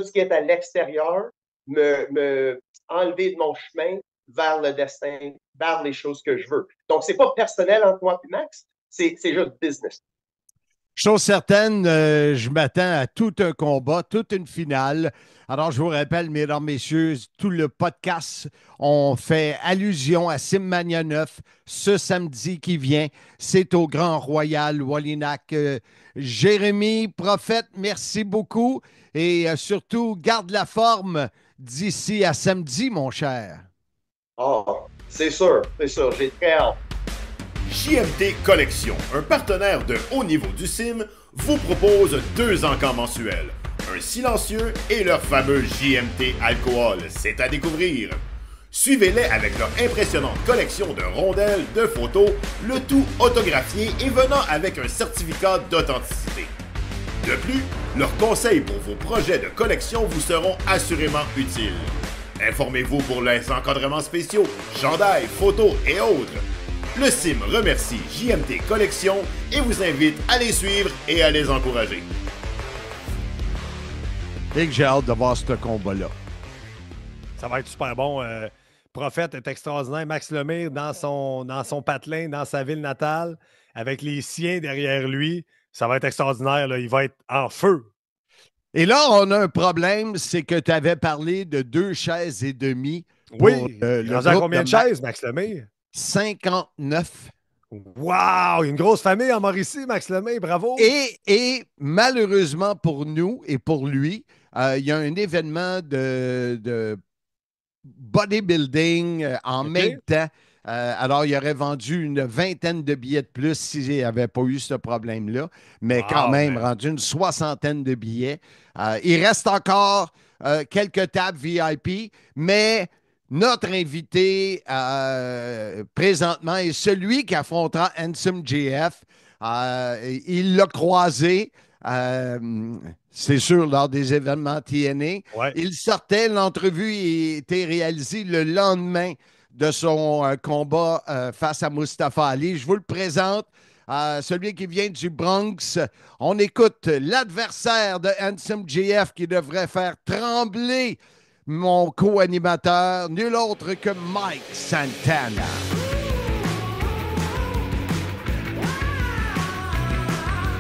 ce qui est à l'extérieur, me enlever de mon chemin vers le destin, vers les choses que je veux. Donc, c'est pas personnel entre moi et Max, c'est juste business. Chose certaine, je m'attends à tout un combat, toute une finale. Alors, je vous rappelle, mesdames, messieurs, tout le podcast, on fait allusion à Simmania 9 ce samedi qui vient. C'est au Grand Royal Wallinac. Jérémy, Prophète, merci beaucoup. Et surtout, garde la forme d'ici à samedi, mon cher. Ah, c'est sûr, j'ai très hâte. JMT Collection, un partenaire de haut niveau du sim, vous propose 2 encans mensuels. Un silencieux et leur fameux JMT Alcool, c'est à découvrir. Suivez-les avec leur impressionnante collection de rondelles, de photos, le tout autographié et venant avec un certificat d'authenticité. De plus, leurs conseils pour vos projets de collection vous seront assurément utiles. Informez-vous pour les encadrements spéciaux, chandails, photos et autres. Le CIM remercie JMT Collection et vous invite à les suivre et à les encourager. Et que j'ai hâte de voir ce combat-là. Ça va être super bon. Prophète est extraordinaire. Max Lemire dans son patelin, dans sa ville natale, avec les siens derrière lui. Ça va être extraordinaire. Là. Il va être en feu. Et là, on a un problème, c'est que tu avais parlé de 2 chaises et demie. Oui. Il a combien de chaises, Max Lemire? 59. Wow! Il y a une grosse famille en Mauricie, Max Lemay, bravo! Et malheureusement pour nous et pour lui, il y a un événement de bodybuilding en même temps. Alors, il aurait vendu une 20aine de billets de plus s'il n'y avait pas eu ce problème-là, mais quand même, rendu une 60aine de billets. Il reste encore quelques tables VIP, mais notre invité présentement est celui qui affrontera Handsome JF. Il l'a croisé, c'est sûr, lors des événements TNA. Ouais. Il sortait, l'entrevue était réalisée le lendemain de son combat face à Mustafa Ali. Je vous le présente, celui qui vient du Bronx. On écoute l'adversaire de Handsome JF qui devrait faire trembler mon co-animateur, nul autre que Mike Santana.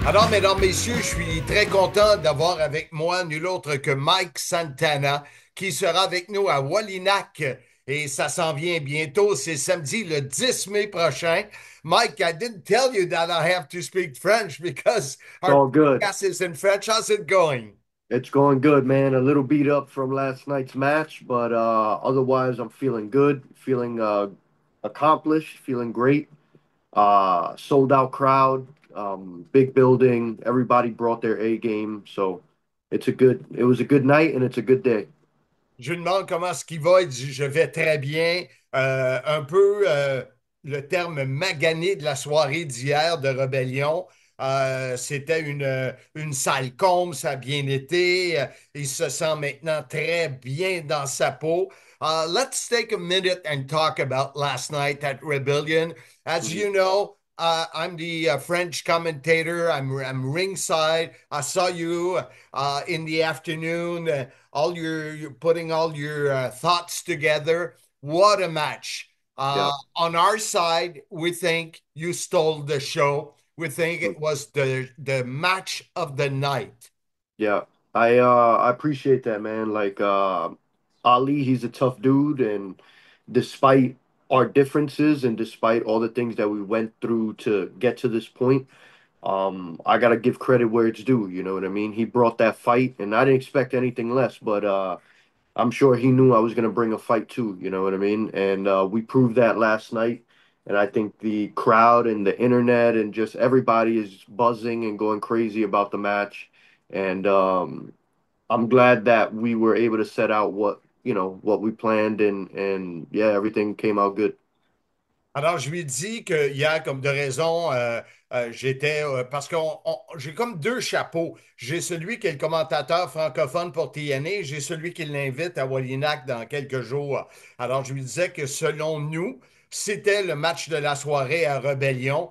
Alors, mesdames, messieurs, je suis très content d'avoir avec moi nul autre que Mike Santana, qui sera avec nous à Wallinac. Et ça s'en vient bientôt. C'est samedi, le 10 mai prochain. Mike, I didn't tell you that I have to speak French because our podcast is in French. How's it going? It's going good, man. A little beat up from last night's match, but otherwise I'm feeling good, feeling accomplished, feeling great. Sold out crowd, big building. Everybody brought their A game, so it was a good night and it's a good day. Je lui demande comment est-ce qu'il va. Il dit, je vais très bien. Un peu le terme magané de la soirée d'hier de Rébellion. C'était une sale combe, ça a bien été. Il se sent maintenant très bien dans sa peau. Let's take a minute and talk about last night at Rebellion. As you know, I'm the French commentator. I'm ringside. I saw you in the afternoon. You're putting all your thoughts together. What a match! On our side, we think you stole the show. We think it was the match of the night. Yeah, I appreciate that, man. Like Ali, he's a tough dude, and despite our differences and despite all the things that we went through to get to this point, I gotta give credit where it's due. You know what I mean? He brought that fight, and I didn't expect anything less. But I'm sure he knew I was gonna bring a fight too. You know what I mean? And we proved that last night. And I think the crowd and the internet and just everybody is buzzing and going crazy about the match. And I'm glad that we were able to set out what we planned and yeah, everything came out good. Alors, je lui dis que hier, comme de raison, j'étais. Parce que j'ai comme 2 chapeaux. J'ai celui qui est le commentateur francophone pour TNA, j'ai celui qui l'invite à Wallinac dans quelques jours. Alors, je lui disais que selon nous, c'était le match de la soirée à Rebellion.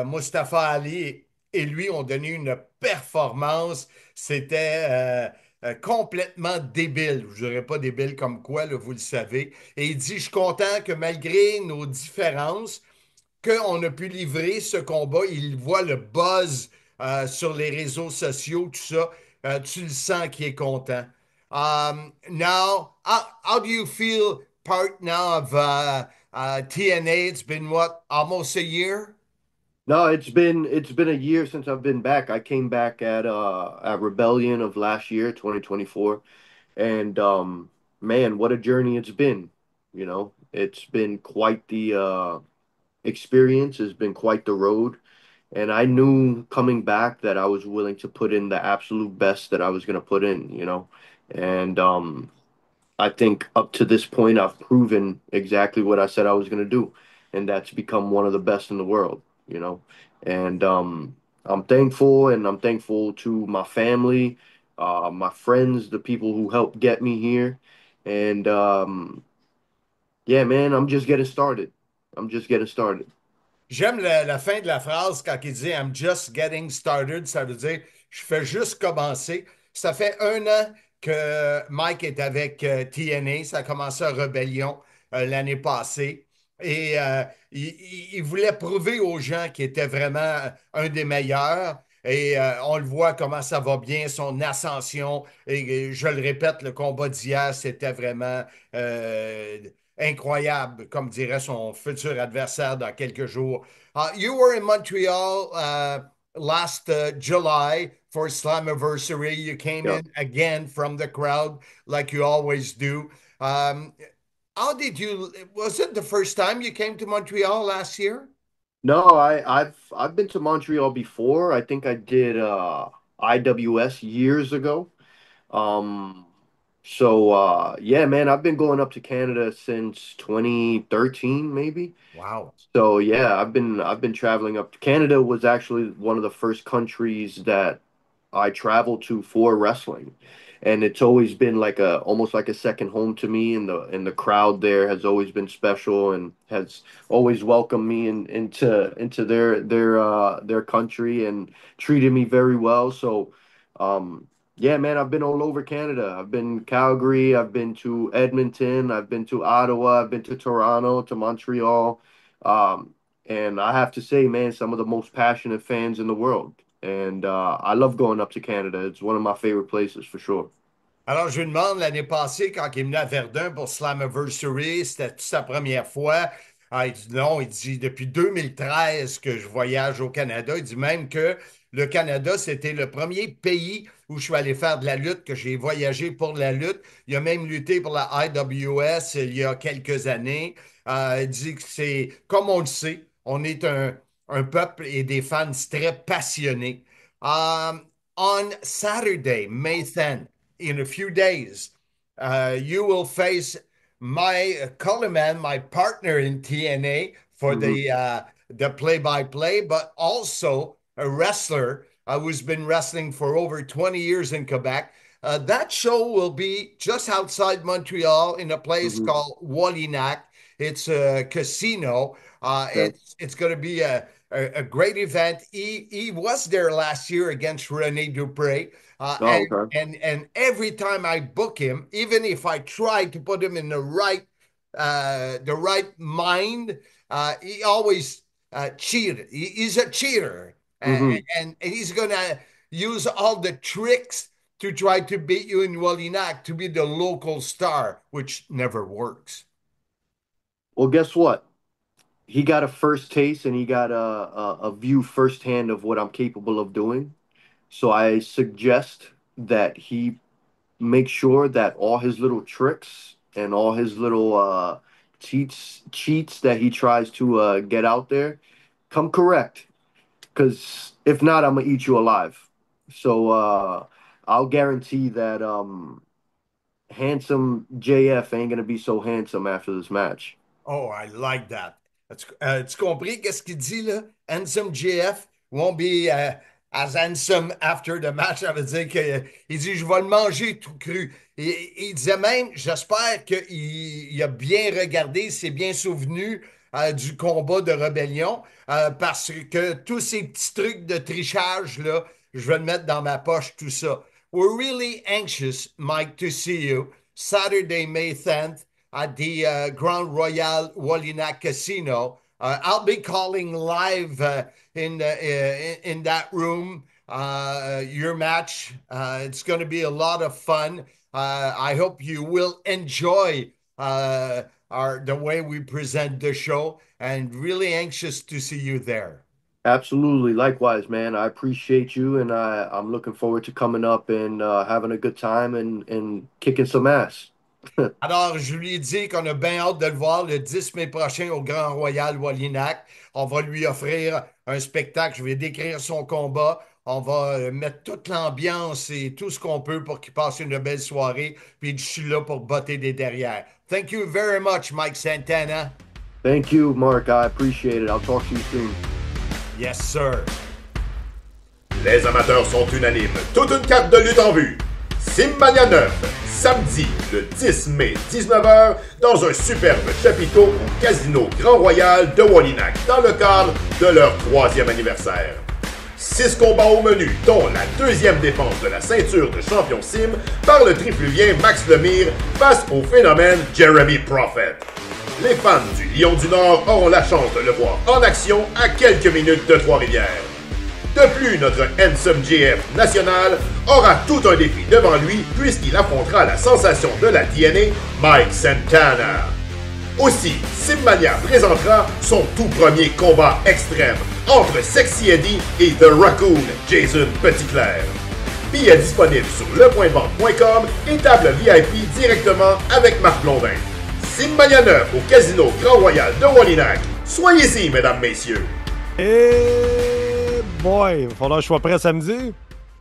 Mustafa Ali et lui ont donné une performance. C'était complètement débile. Je ne dirais pas débile comme quoi, là, vous le savez. Et il dit, je suis content que malgré nos différences, qu'on a pu livrer ce combat. Il voit le buzz sur les réseaux sociaux, tout ça, tu le sens qu'il est content. Now, how do you feel part now of TNA? It's been what, almost a year? No, it's been a year since I've been back. I came back at Rebellion of last year, 2024. And man, what a journey it's been. You know, it's been quite the experience, it's been quite the road. And I knew coming back that I was willing to put in the absolute best that I was going to put in, you know. And I think up to this point, I've proven exactly what I said I was going to do, and that's become one of the best in the world, you know. And I'm thankful to my family, my friends, the people who helped get me here. And yeah, man, I'm just getting started. I'm just getting started. J'aime la fin de la phrase quand il dit I'm just getting started. Ça veut dire je fais juste commencer. Ça fait un an que Mike est avec TNA. Ça a commencé à Rebellion l'année passée. Et il voulait prouver aux gens qu'il était vraiment un des meilleurs. Et on le voit comment ça va bien, son ascension. Et je le répète, le combat d'hier, c'était vraiment euh, incroyable, comme dirait son futur adversaire dans quelques jours. You were in Montreal last July for Slammiversary. You came Yeah. in again from the crowd like you always do. Um, how did you, was it the first time you came to Montreal last year? No, I've been to Montreal before. I think I did IWS years ago. Um, yeah, man, I've been going up to Canada since 2013, maybe. Wow. So yeah, I've been traveling up to Canada was actually one of the first countries that I traveled to for wrestling. And it's always been like a almost like a second home to me, and the crowd there has always been special and has always welcomed me into their country and treated me very well. So yeah, man, I've been all over Canada. I've been Calgary, I've been to Edmonton, I've been to Ottawa, I've been to Toronto, to Montreal. Um, and I have to say, man, some of the most passionate fans in the world. And I love going up to Canada. It's one of my favorite places for sure. Alors, je lui demande l'année passée, quand il est venu à Verdun pour Slammiversary, c'était sa première fois. Il dit non, il dit depuis 2013 que je voyage au Canada. Il dit même que le Canada, c'était le premier pays où je suis allé faire de la lutte, que j'ai voyagé pour de la lutte. Il a même lutté pour la IWS il y a quelques années. Il dit que c'est, comme on le sait, on est un peuple et des fans très passionnés. Um, on Saturday, May 10th, in a few days, you will face my color man, my partner in TNA for Hmm. the play-by-play, but also a wrestler who's been wrestling for over 20 years in Quebec. That show will be just outside Montreal in a place Hmm. called Wallinac. It's a casino. Okay. It's going to be a great event. He was there last year against Rene Dupré. Uh, Oh, and okay. and every time I book him, even if I try to put him in the right mind, he always cheated. He's a cheater, Hmm. and he's gonna use all the tricks to try to beat you in Wallinac to be the local star, which never works. Well, guess what? He got a first taste and he got a view firsthand of what I'm capable of doing. So I suggest that he make sure that all his little tricks and all his little cheats that he tries to get out there come correct. Because if not, I'm gonna eat you alive. So I'll guarantee that handsome JF ain't gonna be so handsome after this match. Oh, I like that. Tu compris qu'est-ce qu'il dit là? Handsome GF won't be as handsome after the match. Ça veut dire qu'il dit je vais le manger tout cru. Il disait même, j'espère qu'il a bien regardé, il s'est bien souvenu du combat de rébellion parce que tous ces petits trucs de trichage là, je vais le mettre dans ma poche, tout ça. We're really anxious, Mike, to see you Saturday, May 10th at the Grand Royal Wallinac Casino. I'll be calling live in that room. Your match. It's going to be a lot of fun. I hope you will enjoy the way we present the show, and really anxious to see you there. Absolutely. Likewise, man. I appreciate you, and I'm looking forward to coming up and having a good time and kicking some ass. Alors, je lui ai dit qu'on a bien hâte de le voir le 10 mai prochain au Grand Royal Wallinac. On va lui offrir un spectacle. Je vais décrire son combat. On va mettre toute l'ambiance et tout ce qu'on peut pour qu'il passe une belle soirée. Puis je suis là pour botter des derrière. Thank you very much, Mike Santana. Thank you, Mark. I appreciate it. I'll talk to you soon. Yes, sir. Les amateurs sont unanimes. Toute une carte de lutte en vue. Simmania 9, samedi le 10 mai, 19h, dans un superbe chapiteau au Casino Grand Royal de Wallinac, dans le cadre de leur 3e anniversaire. 6 combats au menu, dont la 2e défense de la ceinture de champion Sim par le trifluvien Max Lemire face au phénomène Jeremy Prophet. Les fans du Lion du Nord auront la chance de le voir en action à quelques minutes de Trois-Rivières. De plus, notre Handsome GF national aura tout un défi devant lui puisqu'il affrontera la sensation de la TNA, Mike Santana. Aussi, Simmania présentera son tout premier combat extrême entre Sexy Eddie et The Raccoon, Jason Petitclerc. Billets disponibles sur lepointdevente.com et table VIP directement avec Marc Blondin. Simmania 9 au Casino Grand Royal de Wallinac. Soyez-y, mesdames, messieurs. Et boy, il va falloir que je sois prêt samedi.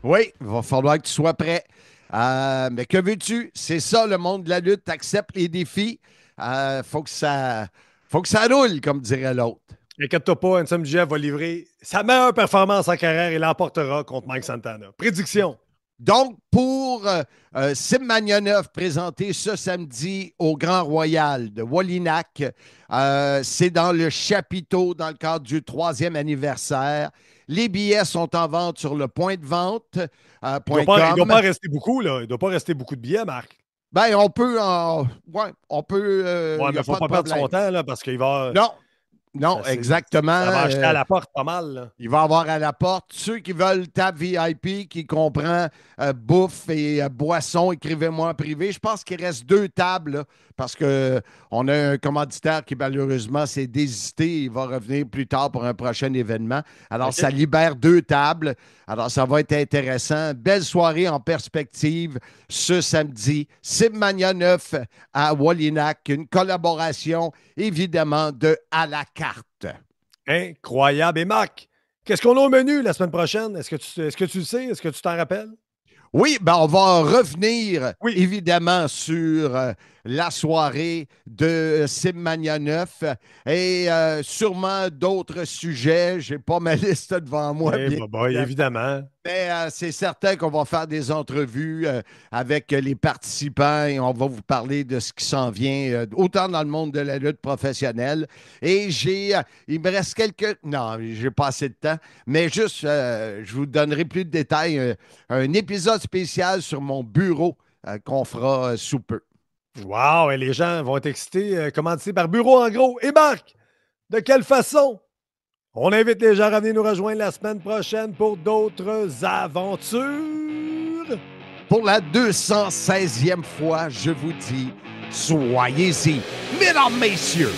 Oui, il va falloir que tu sois prêt. Mais que veux-tu? C'est ça, le monde de la lutte. Accepte les défis. Faut que ça roule, comme dirait l'autre. Inquiète-toi pas, Handsome Jeff va livrer sa meilleure performance en carrière et l'emportera contre Mike Santana. Prédiction. Donc, pour Simmania 9, présenté ce samedi au Grand Royal de Wallinac, c'est dans le chapiteau dans le cadre du 3e anniversaire. Les billets sont en vente sur le point de vente. Il ne doit pas rester beaucoup, là. Il ne doit pas rester beaucoup de billets, Marc. Ben, on peut on peut. Mais il ne faut pas perdre son temps, là, parce qu'il va. Non, exactement. Ça va acheter à la porte pas mal. Là. Il va avoir à la porte ceux qui veulent table VIP, qui comprend bouffe et boisson. Écrivez-moi en privé. Je pense qu'il reste 2 tables là, parce qu'on a un commanditaire qui malheureusement s'est désisté. Il va revenir plus tard pour un prochain événement. Alors, ça libère 2 tables. Alors, ça va être intéressant. Belle soirée en perspective ce samedi. Simmania 9 à Wallinac. Une collaboration, évidemment, de À la carte. Incroyable. Et Marc, qu'est-ce qu'on a au menu la semaine prochaine? Est-ce que tu le sais? Est-ce que tu t'en rappelles? Oui, ben on va revenir évidemment sur la soirée de Simmania 9 et sûrement d'autres sujets. Je n'ai pas ma liste devant moi. Évidemment. Mais c'est certain qu'on va faire des entrevues avec les participants et on va vous parler de ce qui s'en vient, autant dans le monde de la lutte professionnelle. Et il me reste quelques... Non, j'ai pas assez de temps, mais juste, je vous donnerai plus de détails. Un épisode spécial sur mon bureau qu'on fera sous peu. Wow! Et les gens vont être excités, commandités par Bureau en gros. Et Marc, de quelle façon? On invite les gens à venir nous rejoindre la semaine prochaine pour d'autres aventures. Pour la 216e fois, je vous dis, soyez-y, mesdames, messieurs.